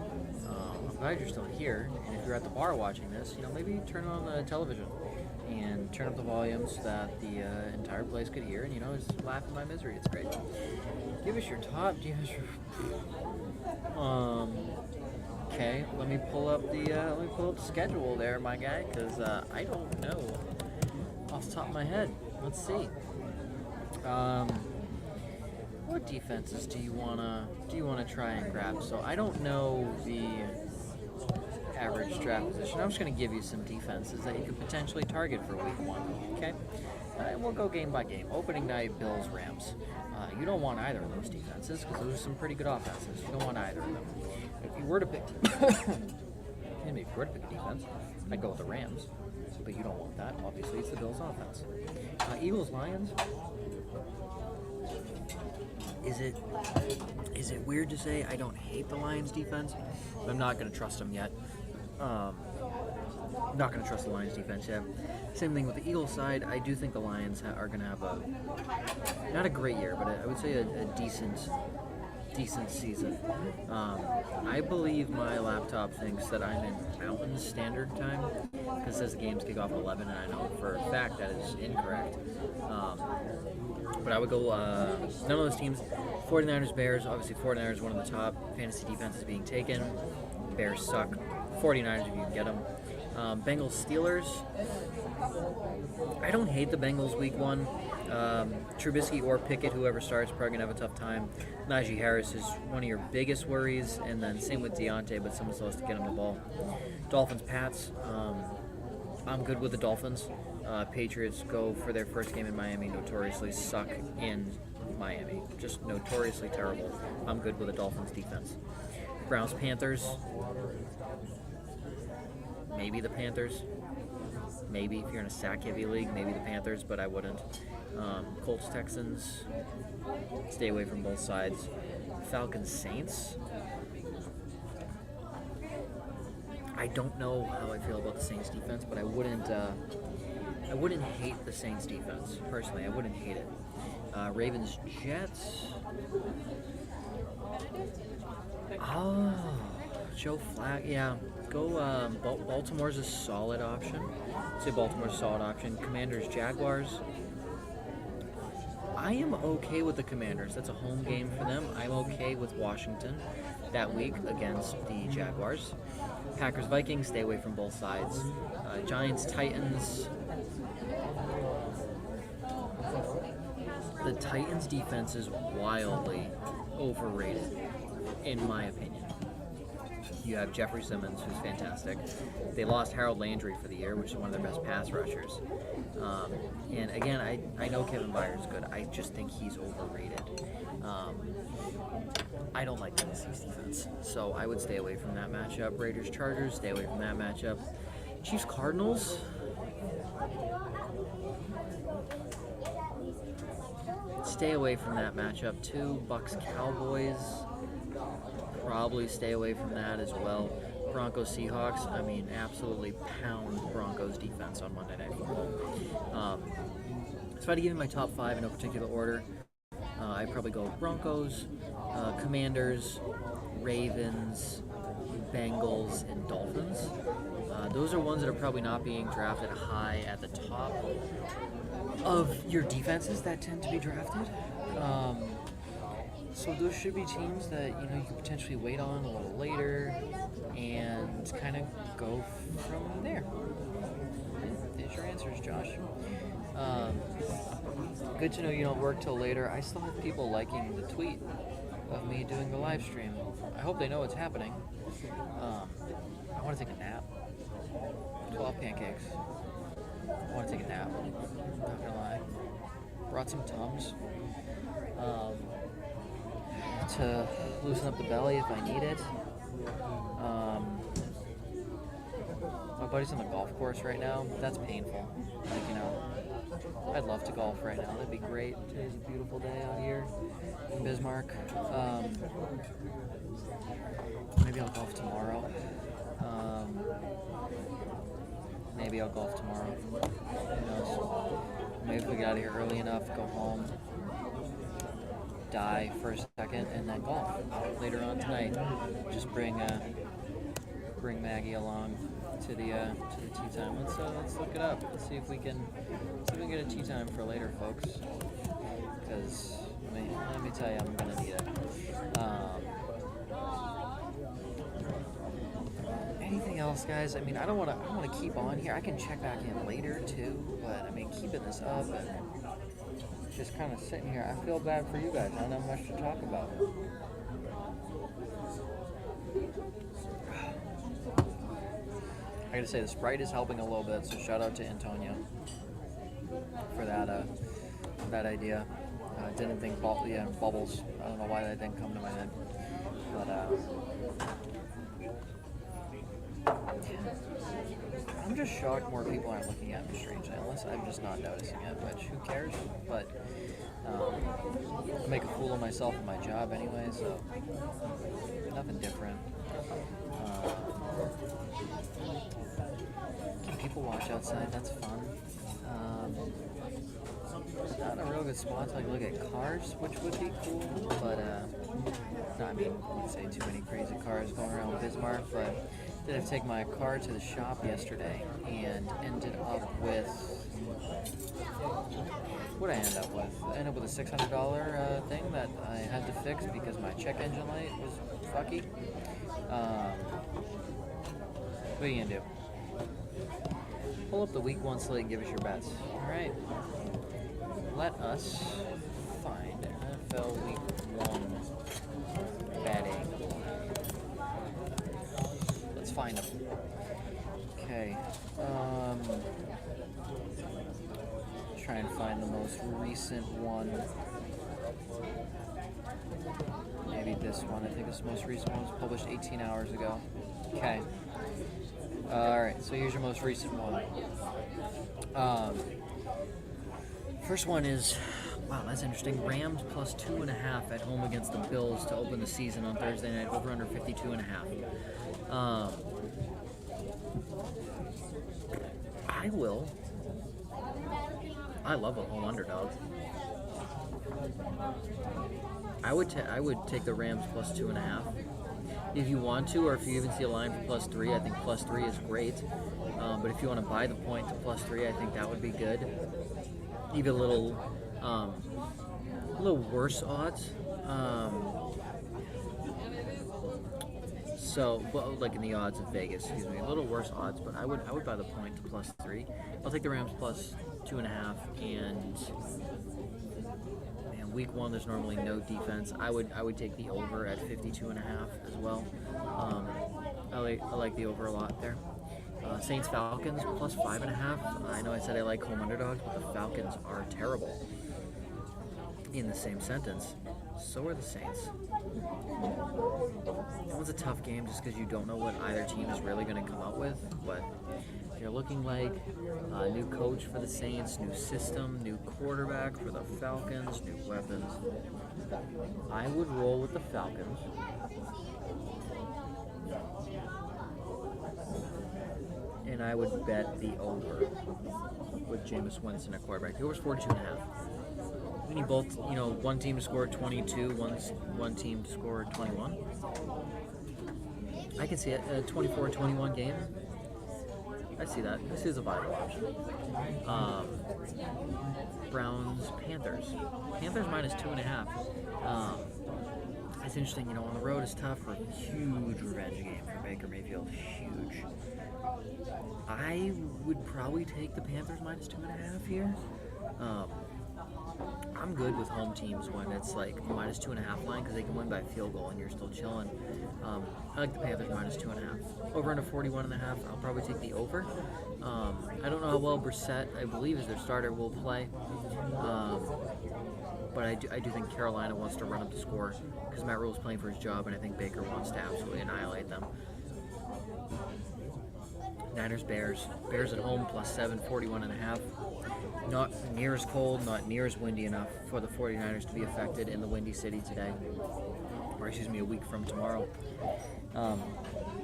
I'm glad you're still here, and if you're at the bar watching this, maybe turn on the television and turn up the volume so that the entire place could hear, and, just laugh at my misery. It's great. Give us your top. Okay, let me pull up the schedule there, my guy, because I don't know off the top of my head. Let's see. What defenses do you wanna try and grab? So I don't know the average draft position. I'm just gonna give you some defenses that you could potentially target for week 1. Okay. And we'll go game by game. Opening night, Bills, Rams. You don't want either of those defenses because those are some pretty good offenses. You don't want either of them. If you were to pick, if you were to pick a defense, I'd go with the Rams. But you don't want that. Obviously, it's the Bills' offense. Eagles, Lions. Is it weird to say I don't hate the Lions' defense? But I'm not going to trust them yet. I'm not going to trust the Lions' defense yet. Same thing with the Eagles side. I do think the Lions are going to have not a great year, but I would say a decent season. I believe my laptop thinks that I'm in Mountain Standard Time because it says the games kick off at 11, and I know for a fact that is incorrect. But I would go none of those teams. 49ers, Bears. Obviously, 49ers one of the top fantasy defenses being taken. Bears suck. 49ers if you can get them. Bengals, Steelers. I don't hate the Bengals week 1. Trubisky or Pickett, whoever starts, probably going to have a tough time. Najee Harris is one of your biggest worries, and then same with Deontay, but someone still has to get him the ball. Dolphins, Pats. I'm good with the Dolphins. Patriots go for their first game in Miami, notoriously suck in Miami. Just notoriously terrible. I'm good with the Dolphins defense. Browns, Panthers. Maybe the Panthers. Maybe if you're in a sack-heavy league, maybe the Panthers, but I wouldn't. Colts, Texans. Stay away from both sides. Falcons, Saints. I don't know how I feel about the Saints defense, but I wouldn't hate the Saints defense. Personally, I wouldn't hate it. Ravens, Jets. Oh, Joe Flacco. Yeah, go. Baltimore's a solid option. I'd say Baltimore's a solid option. Commanders, Jaguars. I am okay with the Commanders. That's a home game for them. I'm okay with Washington that week against the Jaguars. Packers, Vikings. Stay away from both sides. Giants, Titans. The Titans' defense is wildly overrated, in my opinion. You have Jeffrey Simmons, who's fantastic. They lost Harold Landry for the year, which is one of their best pass rushers. And again, I know Kevin Byard's good. I just think he's overrated. I don't like Tennessee's defense, so I would stay away from that matchup. Raiders, Chargers, stay away from that matchup. Chiefs, Cardinals. Stay away from that matchup too. Bucks, Cowboys. Probably stay away from that as well. Broncos, Seahawks. I mean, absolutely pound Broncos defense on Monday Night Football. So if I had to give you my top 5 in no particular order, I'd probably go Broncos, Commanders, Ravens, Bengals, and Dolphins. Those are ones that are probably not being drafted high at the top of your defenses that tend to be drafted. So those should be teams that you could potentially wait on a little later and kind of go from there. There's your answers, Josh. Good to know you don't work till later. I still have people liking the tweet of me doing the live stream. I hope they know what's happening. I want to take a nap. 12 pancakes. I want to take a nap. Not gonna lie. Brought some Tums to loosen up the belly if I need it. My buddy's on the golf course right now. That's painful. I'd love to golf right now. That'd be great. Today's a beautiful day out here in Bismarck. Maybe I'll golf tomorrow. Maybe I'll golf tomorrow. Who knows? Maybe if we get out of here early enough, go home, die for a second, and then golf later on tonight. Just bring Maggie along to the tea time. Let's look it up. Let's see if we can get a tea time for later, folks. Because let me tell you, I'm gonna need it. Anything else, guys? I mean, I don't want to keep on here. I can check back in later too, but I mean, keeping this up and just kind of sitting here, I feel bad for you guys. I don't have much to talk about. I gotta say, the Sprite is helping a little bit, so shout out to Antonio for that idea. I didn't think bubbles. I don't know why that didn't come to my head. But I'm just shocked more people aren't looking at me strangely, unless I'm just not noticing it, which who cares? But I make a fool of myself in my job anyway, so nothing different. Can people watch outside? That's fun. Not a real good spot to look at cars, which would be cool, but no, I mean, I wouldn't say too many crazy cars going around Bismarck, but did have to take my car to the shop yesterday and ended up with, what did I end up with? I ended up with a $600 thing that I had to fix because my check engine light was fucky. What are you gonna do? Pull up the week 1 slate and give us your bets. Alright. Let us find NFL week 1 betting. Let's find them. Okay. Try and find the most recent one. Maybe this one. I think this most recent one was published 18 hours ago. Okay. Alright, so here's your most recent one. First one is, wow, that's interesting. Rams plus 2.5 at home against the Bills to open the season on Thursday night, over under 52.5. I love a home underdog. I would take the Rams plus 2.5. If you want to, or if you even see a line for plus 3, I think plus 3 is great. But if you want to buy the point to plus 3, I think that would be good. Even a little worse odds. But like in the odds of Vegas, excuse me, a little worse odds. But I would buy the point to plus 3. I'll take the Rams plus 2.5 and. Week 1, there's normally no defense. I would take the over at 52.5 as well. I like the over a lot there. Saints Falcons plus 5.5. I know I said I like home underdogs, but the Falcons are terrible. In the same sentence, so are the Saints. That was a tough game just because you don't know what either team is really going to come up with, but they're looking like a new coach for the Saints, new system, new quarterback for the Falcons, new weapons. I would roll with the Falcons. And I would bet the over with Jameis Winston at quarterback. The over's 42.5. We need both, one team to score 22, one team to score 21. I can see it, a 24-21 game. I see that. This is a viable option. Browns, Panthers. Panthers minus 2.5. It's interesting, on the road is tough for a huge revenge game for Baker Mayfield. Huge. I would probably take the Panthers minus 2.5 here. I'm good with home teams when it's like minus 2.5 line because they can win by a field goal and you're still chilling. I like the Panthers minus 2.5. Over under 41.5. I'll probably take the over. I don't know how well Brissett, I believe, is their starter, will play. But I do think Carolina wants to run up the score because Matt Rule's playing for his job, and I think Baker wants to absolutely annihilate them. Niners, Bears. Bears at home plus 7, 41.5. Not near as cold, not near as windy enough for the 49ers to be affected in the Windy City today. Or a week from tomorrow.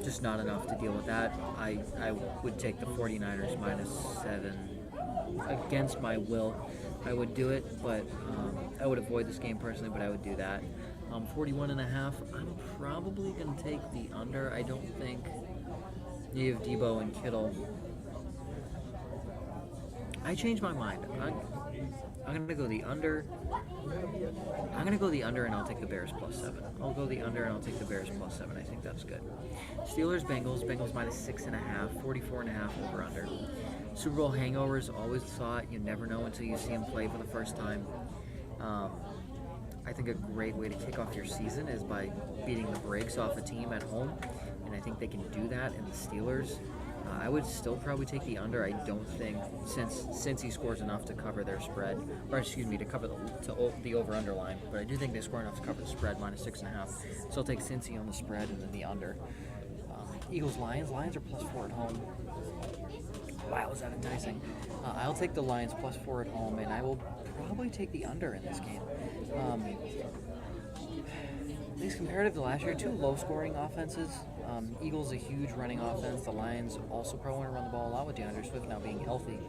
Just not enough to deal with that. I would take the 49ers minus 7 against my will. I would do it, but I would avoid this game personally, but I would do that. 41.5, I'm probably going to take the under. I don't think you have Debo and Kittle. I changed my mind. I'm going to go the under. I'm going to go the under, and I'll take the Bears plus 7. I'll go the under, and I'll take the Bears plus 7. I think that's good. Steelers, Bengals. Bengals minus 6.5. 44.5 over under. Super Bowl hangovers, always thought you never know until you see them play for the first time. I think a great way to kick off your season is by beating the brakes off a team at home, and I think they can do that in the Steelers. I would still probably take the under. I don't think since he scores enough to cover their spread, or excuse me, to cover the over/under line. But I do think they score enough to cover the spread -6.5. So I'll take Cincy on the spread and then the under. Eagles Lions. Lions are +4 at home. Wow, is that enticing? I'll take the Lions +4 at home, and I will probably take the under in this game. At least comparative to last year, two low-scoring offenses. Eagles a huge running offense. The Lions also probably want to run the ball a lot with DeAndre Swift now being healthy.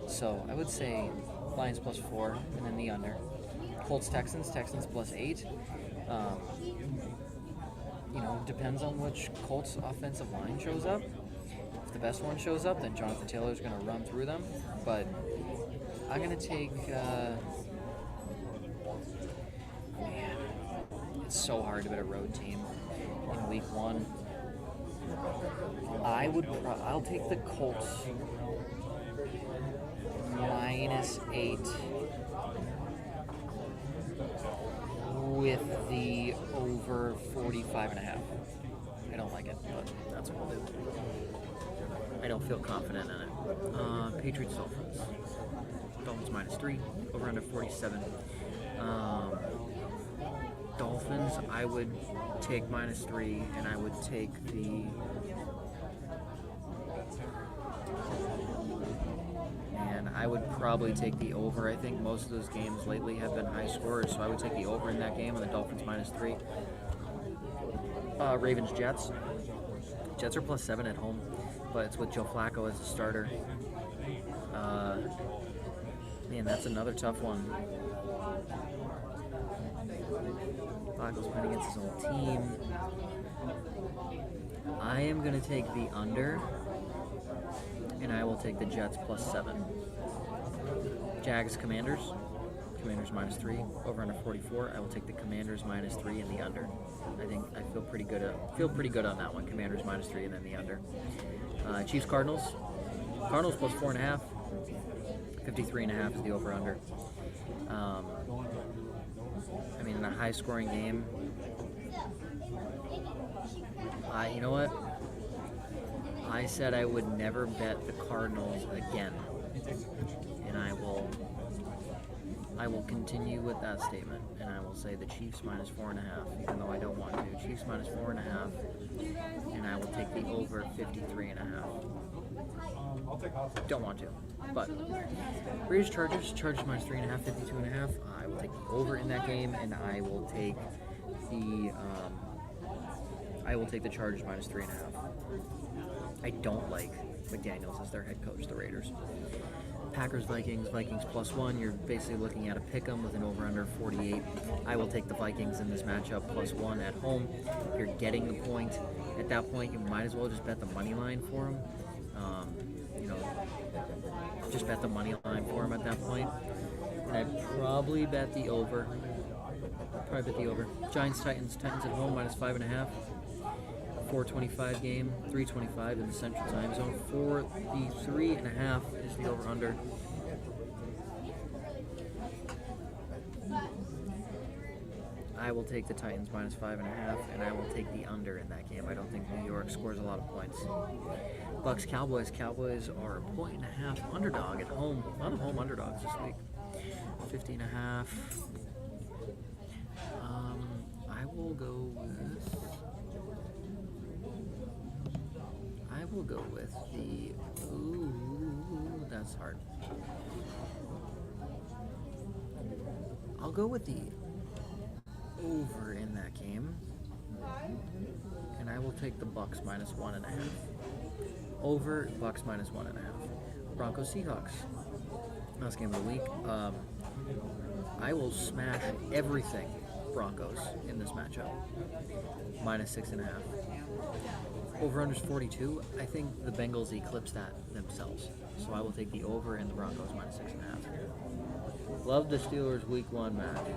So I would say Lions +4 and then the under. Colts Texans +8. Depends on which Colts offensive line shows up. If the best one shows up, then Jonathan Taylor's going to run through them. But I'm going to take. Man, it's so hard to bet a road team in week 1. I'll take the Colts -8 with the over 45.5. I don't like it, but that's what we'll do. I don't feel confident in it. Patriots Dolphins. Dolphins -3, over under 47. Dolphins, I would take -3, and I would take the. And I would probably take the over. I think most of those games lately have been high scorers, so I would take the over in that game, and the Dolphins -3. Ravens Jets. Jets are +7 at home, but it's with Joe Flacco as the starter. Man, that's another tough one. Flacco's playing against his own team. I am going to take the under, and I will take the Jets +7. Jags Commanders. Commanders -3, over under 44. I will take the Commanders -3 and the under. I feel pretty good on that one. Commanders -3 and then the under. Chiefs Cardinals. Cardinals +4.5. 53.5 is the over under. In a high scoring game, you know what? I said I would never bet the Cardinals again, and I will continue with that statement, and I will say the Chiefs -4.5, even though I don't want to. Chiefs -4.5, and I will take the over 53.5. Don't want to, but Raiders Chargers -3.5, 52.5. I will take the over in that game, and I will take the Chargers -3.5. I don't like McDaniels as their head coach, the Raiders. Packers Vikings +1. You're basically looking at a pick'em with an over/under 48. I will take the Vikings in this matchup +1 at home. If you're getting the point, at that point you might as well just bet the money line for them. Just bet the money line for them at that point. And I'd probably bet the over. Giants Titans at home -5.5. 4:25 game, 3:25 in the Central Time Zone. For the 3.5 is the over/under. I will take the Titans -5.5, and I will take the under in that game. I don't think New York scores a lot of points. Bucks Cowboys. Cowboys are a 1.5 underdog at home. A lot of home underdogs this week. 50.5. I will go with the. Ooh, that's hard. I'll go with the over in that game, and I will take the Bucks -1.5. Over Bucks -1.5. Broncos Seahawks. Last game of the week. I will smash everything Broncos in this matchup. -6.5. Over/under's 42. I think the Bengals eclipse that themselves, so I will take the over and the Broncos -6.5. Love the Steelers Week 1 match.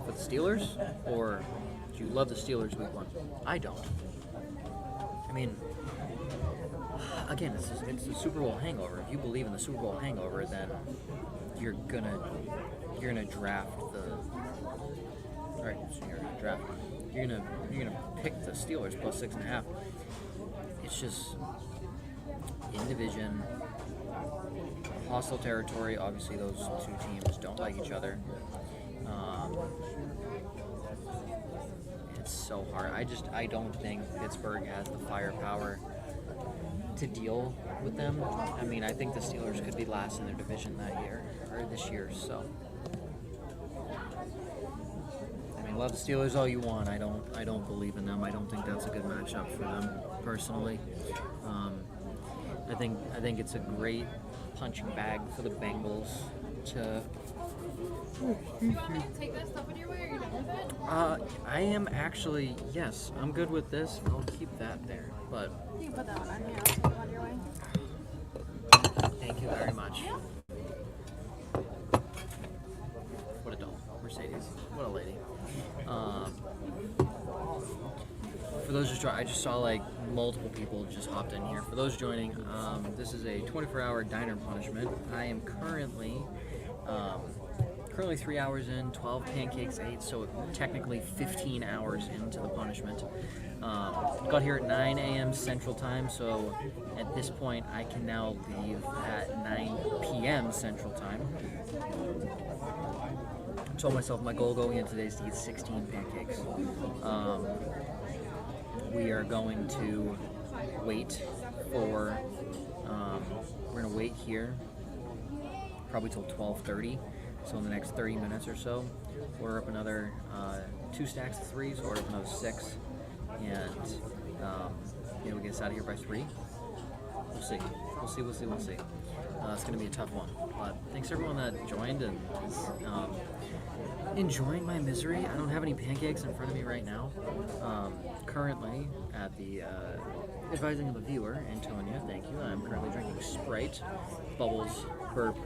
With the Steelers, or do you love the Steelers Week 1? I don't. Again, it's the Super Bowl hangover. If you believe in the Super Bowl hangover, then you're gonna you're gonna draft you're gonna pick the Steelers plus 6.5. It's just in division, hostile territory. Obviously, those two teams don't like each other. It's so hard. I don't think Pittsburgh has the firepower to deal with them. I mean, I think the Steelers could be last in their division this year. So, I mean, love the Steelers all you want. I don't believe in them. I don't think that's a good matchup for them personally. I think it's a great punching bag for the Bengals to. You want me to take that stuff in your way, or you done with it? I am actually, yes, I'm good with this. I'll keep that there, but You can put that one on here. I'll take it on your way. thank you very much. What a doll. Mercedes. What a lady. For those just I just saw like multiple people just hopped in here. For those joining, this is a 24-hour diner punishment. I am currently 3 hours in, 12 pancakes, 8, so technically 15 hours into the punishment. Got here at 9 a.m. Central Time, so at this point I can now leave at 9 p.m. Central Time. I told myself my goal going into today is to eat 16 pancakes. We are going to wait for, we're going to wait here probably till 12:30. So in the next 30 minutes or so, order up another 2 stacks of 3s, order up another 6, and we get us out of here by 3. We'll see. It's going to be a tough one. But thanks everyone that joined and is enjoying my misery. I don't have any pancakes in front of me right now. Currently, at the advising of the viewer, Antonia, thank you. I'm currently drinking Sprite, Bubbles, Burp,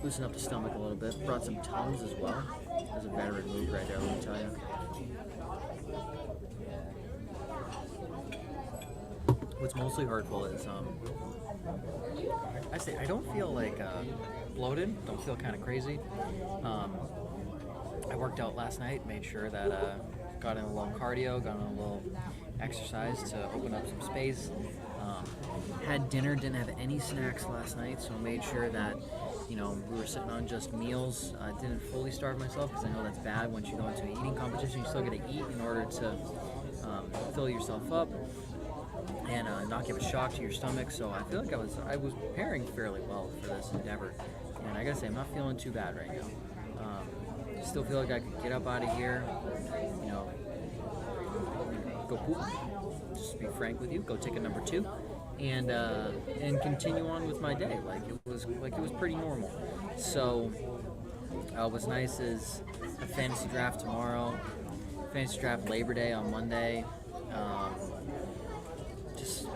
loosen up the stomach a little bit. Brought some Tums as well. There's a veteran move right there, let me tell you. What's mostly hurtful is, I don't feel like bloated, don't feel kind of crazy. I worked out last night, made sure that got in a little cardio, got in a little exercise to open up some space. Had dinner, didn't have any snacks last night, so made sure that we were sitting on just meals. Didn't fully starve myself because I know that's bad once you go into an eating competition. You still got to eat in order to fill yourself up and not give a shock to your stomach. So I feel like I was preparing fairly well for this endeavor, and I gotta say I'm not feeling too bad right now. Still feel like I could get up out of here, go poop. Just to be frank with you, go take a number 2. And continue on with my day like it was pretty normal. So what's nice is a fantasy draft tomorrow, fantasy draft Labor Day on Monday. Just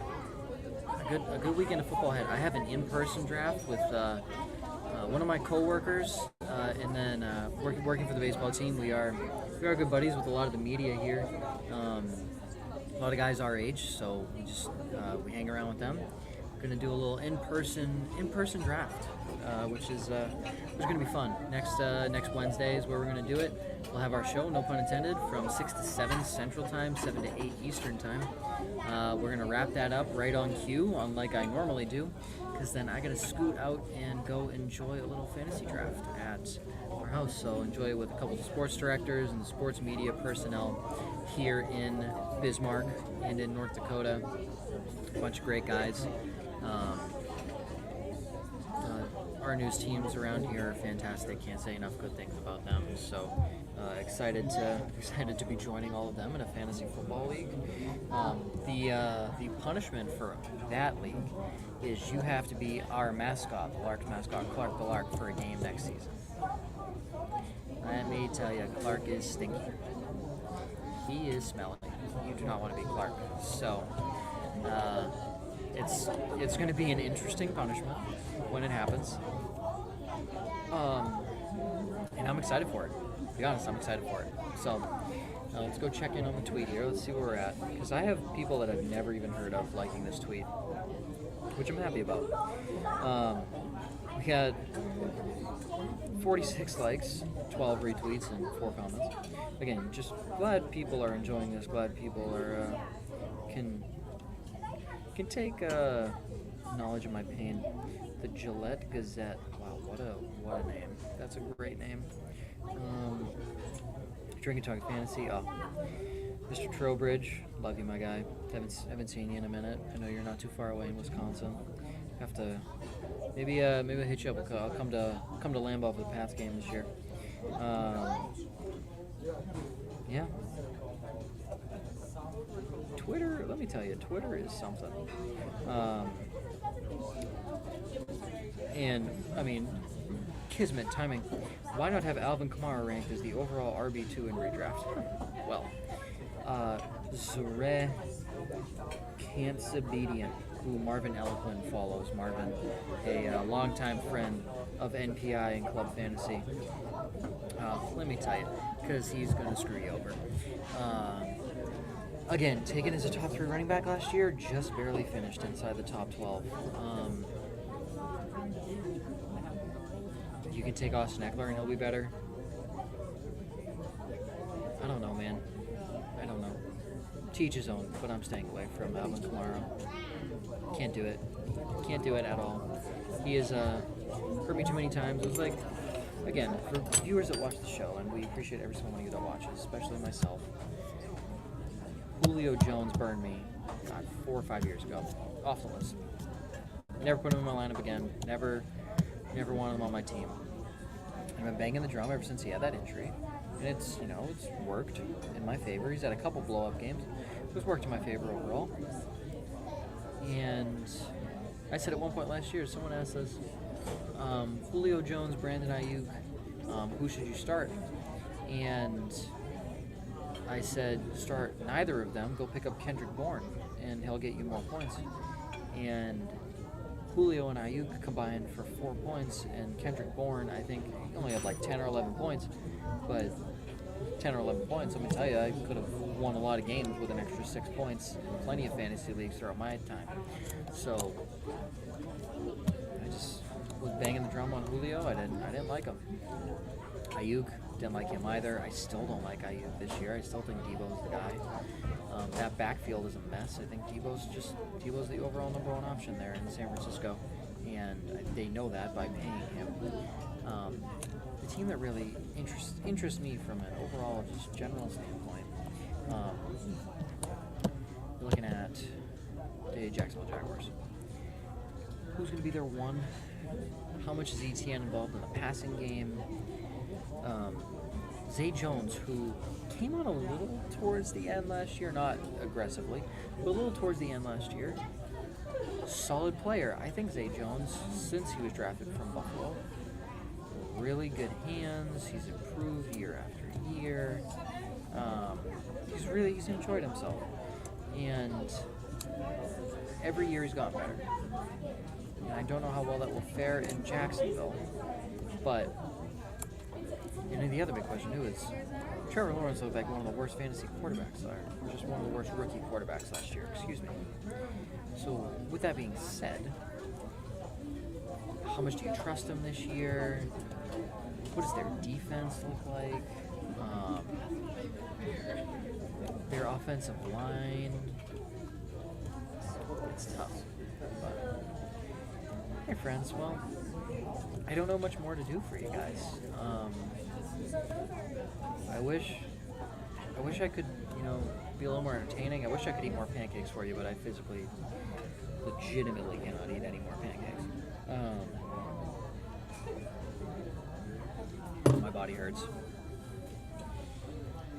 a good weekend of football ahead. I have an in-person draft with one of my coworkers, and then working for the baseball team. We are good buddies with a lot of the media here. A lot of guys our age, so we hang around with them. We're gonna do a little in-person draft, which is gonna be fun. Next Wednesday is where we're gonna do it. We'll have our show, no pun intended, from 6 to 7 Central Time, 7 to 8 Eastern Time. We're gonna wrap that up right on cue, unlike I normally do, because then I gotta scoot out and go enjoy a little fantasy draft at our house. So enjoy it with a couple of the sports directors and the sports media personnel here in Bismarck and in North Dakota. A bunch of great guys. Our news teams around here are fantastic. Can't say enough good things about them. So excited to be joining all of them in a fantasy football league. The punishment for that league is you have to be our mascot, the Lark's mascot, Clark the Lark, for a game next season. Let me tell you, Clark is stinky. He is smelly. You do not want to be Clark. So it's going to be an interesting punishment when it happens. And I'm excited for it. To be honest, I'm excited for it. So let's go check in on the tweet here. Let's see where we're at. Because I have people that I've never even heard of liking this tweet, which I'm happy about. We had 46 likes, 12 retweets, and 4 comments. Again, just glad people are enjoying this. Glad people are can take knowledge of my pain. The Gillette Gazette. Wow, what a name. That's a great name. Drinking Talk Fantasy. Oh, Mr. Trowbridge, love you, my guy. Haven't seen you in a minute. I know you're not too far away in Wisconsin. Have to maybe I'll hit you up. I'll come to Lambeau for the Pats game this year. Yeah. Twitter, let me tell you, Twitter is something. And I mean, kismet timing. Why not have Alvin Kamara ranked as the overall RB2 in redraft? Well, Zure Cansabedian, who Marvin Eloquent follows. Marvin, a longtime friend of NPI and Club Fantasy. Let me tell you, because he's going to screw you over. Again, taken as a top 3 running back last year, just barely finished inside the top 12. You can take Austin Eckler and he'll be better. I don't know, man. I don't know. Teach his own, but I'm staying away from Alvin Kamara. Can't do it. Can't do it at all. He has hurt me too many times. It was like, again, for viewers that watch the show, and we appreciate every single one of you that watches, especially myself. Julio Jones burned me, God, 4 or 5 years ago. Off the list. Never put him in my lineup again. Never wanted him on my team. I've been banging the drum ever since he had that injury. And it's worked in my favor. He's had a couple blow-up games. It's worked in my favor overall. And I said at one point last year, someone asked us, Julio Jones, Brandon Ayuk, who should you start? And I said, start neither of them. Go pick up Kendrick Bourne, and he'll get you more points. And Julio and Ayuk combined for 4 points, and Kendrick Bourne, I think, he only had like 10 or 11 points. But 10 or 11 points, let me tell you, I could have won a lot of games with an extra 6 points in plenty of fantasy leagues throughout my time. So I just was banging the drum on Julio. I didn't like him. Ayuk, didn't like him either. I still don't like Ayuk this year. I still think Debo's the guy. That backfield is a mess. I think Debo's the overall number 1 option there in San Francisco, and they know that by paying him. The team that really interests me from an overall, just general standpoint, you're looking at the Jacksonville Jaguars. Who's going to be their 1? How much is ETN involved in the passing game? Zay Jones, who came on a little towards the end last year, not aggressively, but a little towards the end last year. Solid player. I think Zay Jones, since he was drafted from Buffalo, really good hands. He's improved year after year. He's enjoyed himself, and every year he's gotten better. And I don't know how well that will fare in Jacksonville, but the other big question too is Trevor Lawrence looked like one of the worst fantasy quarterbacks, or just one of the worst rookie quarterbacks last year. Excuse me. So with that being said, how much do you trust him this year? What does their defense look like? Their offensive line. It's tough. But, hey friends, well, I don't know much more to do for you guys. I wish I could, be a little more entertaining. I wish I could eat more pancakes for you, but I physically, legitimately cannot eat any more pancakes. My body hurts.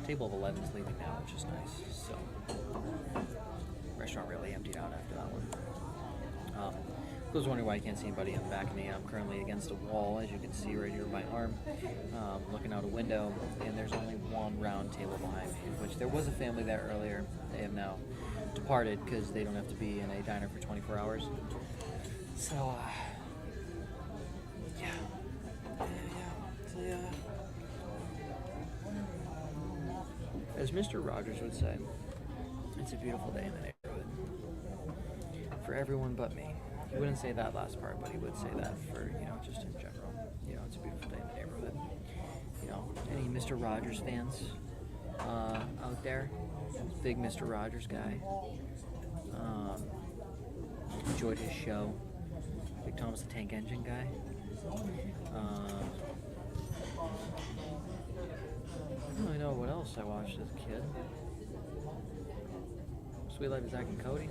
Table of 11 is leaving now, which is nice. So, restaurant really emptied out after that one. I was wondering why you can't see anybody in the back of me. I'm currently against a wall, as you can see right here with my arm, looking out a window, and there's only one round table behind me, which there was a family there earlier. They have now departed because they don't have to be in a diner for 24 hours. So, yeah. As Mr. Rogers would say, it's a beautiful day in the neighborhood. For everyone but me. He wouldn't say that last part, but he would say that for, just in general. It's a beautiful day in the neighborhood. neighborhood. You know, any Mr. Rogers fans out there? Big Mr. Rogers guy. Enjoyed his show. Big Thomas the Tank Engine guy. I don't really know what else I watched as a kid. Sweet Life of Zach and Cody.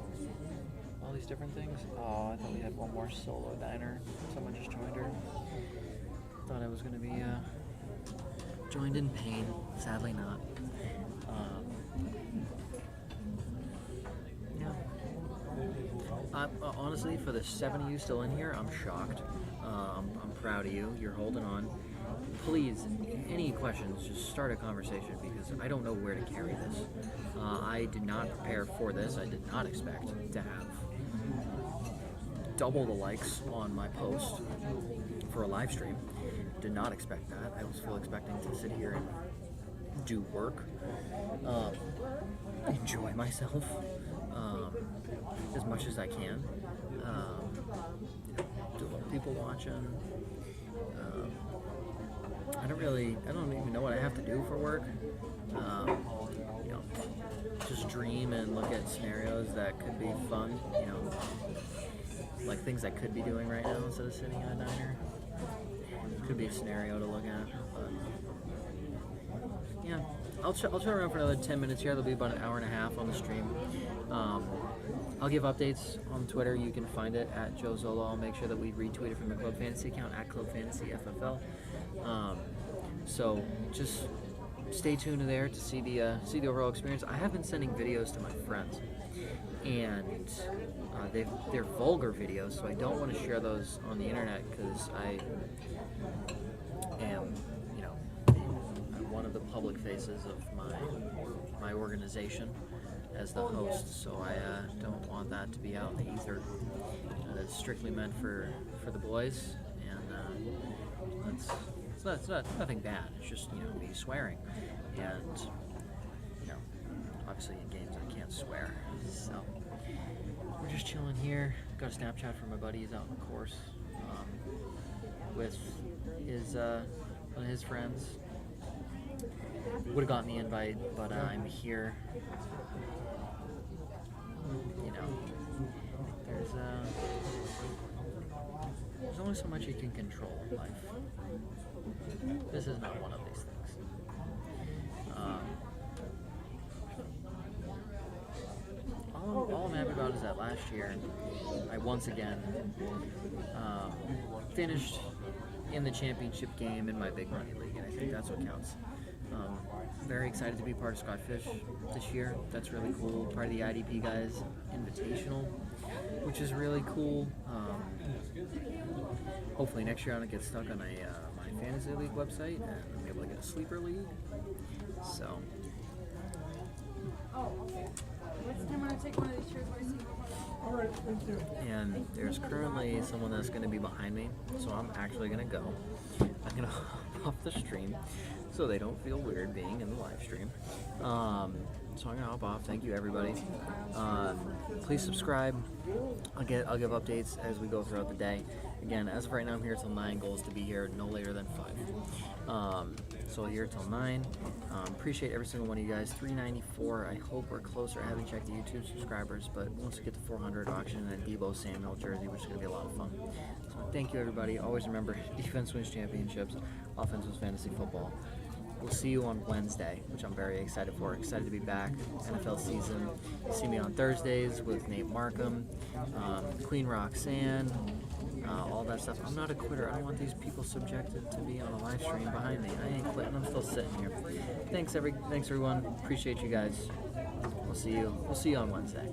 All these different things. Oh, I thought we had one more solo diner. Someone just joined her. Thought I was going to be joined in pain. Sadly not. Yeah. Honestly, for the 7 of you still in here, I'm shocked. I'm proud of you. You're holding on. Please, any questions, just start a conversation because I don't know where to carry this. I did not prepare for this. I did not expect to have double the likes on my post for a live stream. Did not expect that. I was fully expecting to sit here and do work, enjoy myself as much as I can. Do a little people watching. I don't even know what I have to do for work. You know, just dream and look at scenarios that could be fun, you know, like things I could be doing right now instead of sitting in a diner. Could be a scenario to look at, but yeah, I'll try around for another 10 minutes here. There'll be about an hour and a half on the stream. I'll give updates on Twitter. You can find it at Joe Zolo. I'll make sure that we retweet it from the Club Fantasy account at Club Fantasy FFL. So just stay tuned to there to see the overall experience. I have been sending videos to my friends, and they're vulgar videos, so I don't want to share those on the internet because I am, you know, I'm one of the public faces of my organization as the host, so I don't want that to be out in the ether. That's strictly meant for the boys, and it's nothing bad. It's just, you know, me swearing, and you know, obviously in games I can't swear, so we're just chilling here. Got a Snapchat from my buddy. He's out on the course with his one of his friends. Would have gotten the invite, but I'm here. You know, there's only so much you can control in life. This is not one of these things. All I'm happy about is that last year I once again finished in the championship game in my big money league, and I think that's what counts. Very excited to be part of Scott Fish this year. That's really cool. Part of the IDP guys Invitational, which is really cool. Hopefully next year I'm gonna get stuck on my fantasy league website and be able to get a sleeper league. So. And there's currently someone that's going to be behind me, so I'm actually going to go. I'm going to hop off the stream so they don't feel weird being in the live stream. So I'm going to hop off. Thank you, everybody. Please subscribe. I'll give updates as we go throughout the day. Again, as of right now, I'm here till 9. Goal is to be here no later than 5. So here till 9. Appreciate every single one of you guys. 394. I hope we're closer. I haven't checked the YouTube subscribers, but once we get to 400, auction and Debo Samuel jersey, which is going to be a lot of fun. So thank you, everybody. Always remember, defense wins championships. Offense wins fantasy football. We'll see you on Wednesday, which I'm very excited for. Excited to be back. NFL season. See me on Thursdays with Nate Markham, Queen Roxanne, all that stuff. I'm not a quitter. I don't want these people subjected to be on a live stream behind me. I ain't quitting. I'm still sitting here. Thanks everyone. Appreciate you guys. We'll see you on Wednesday.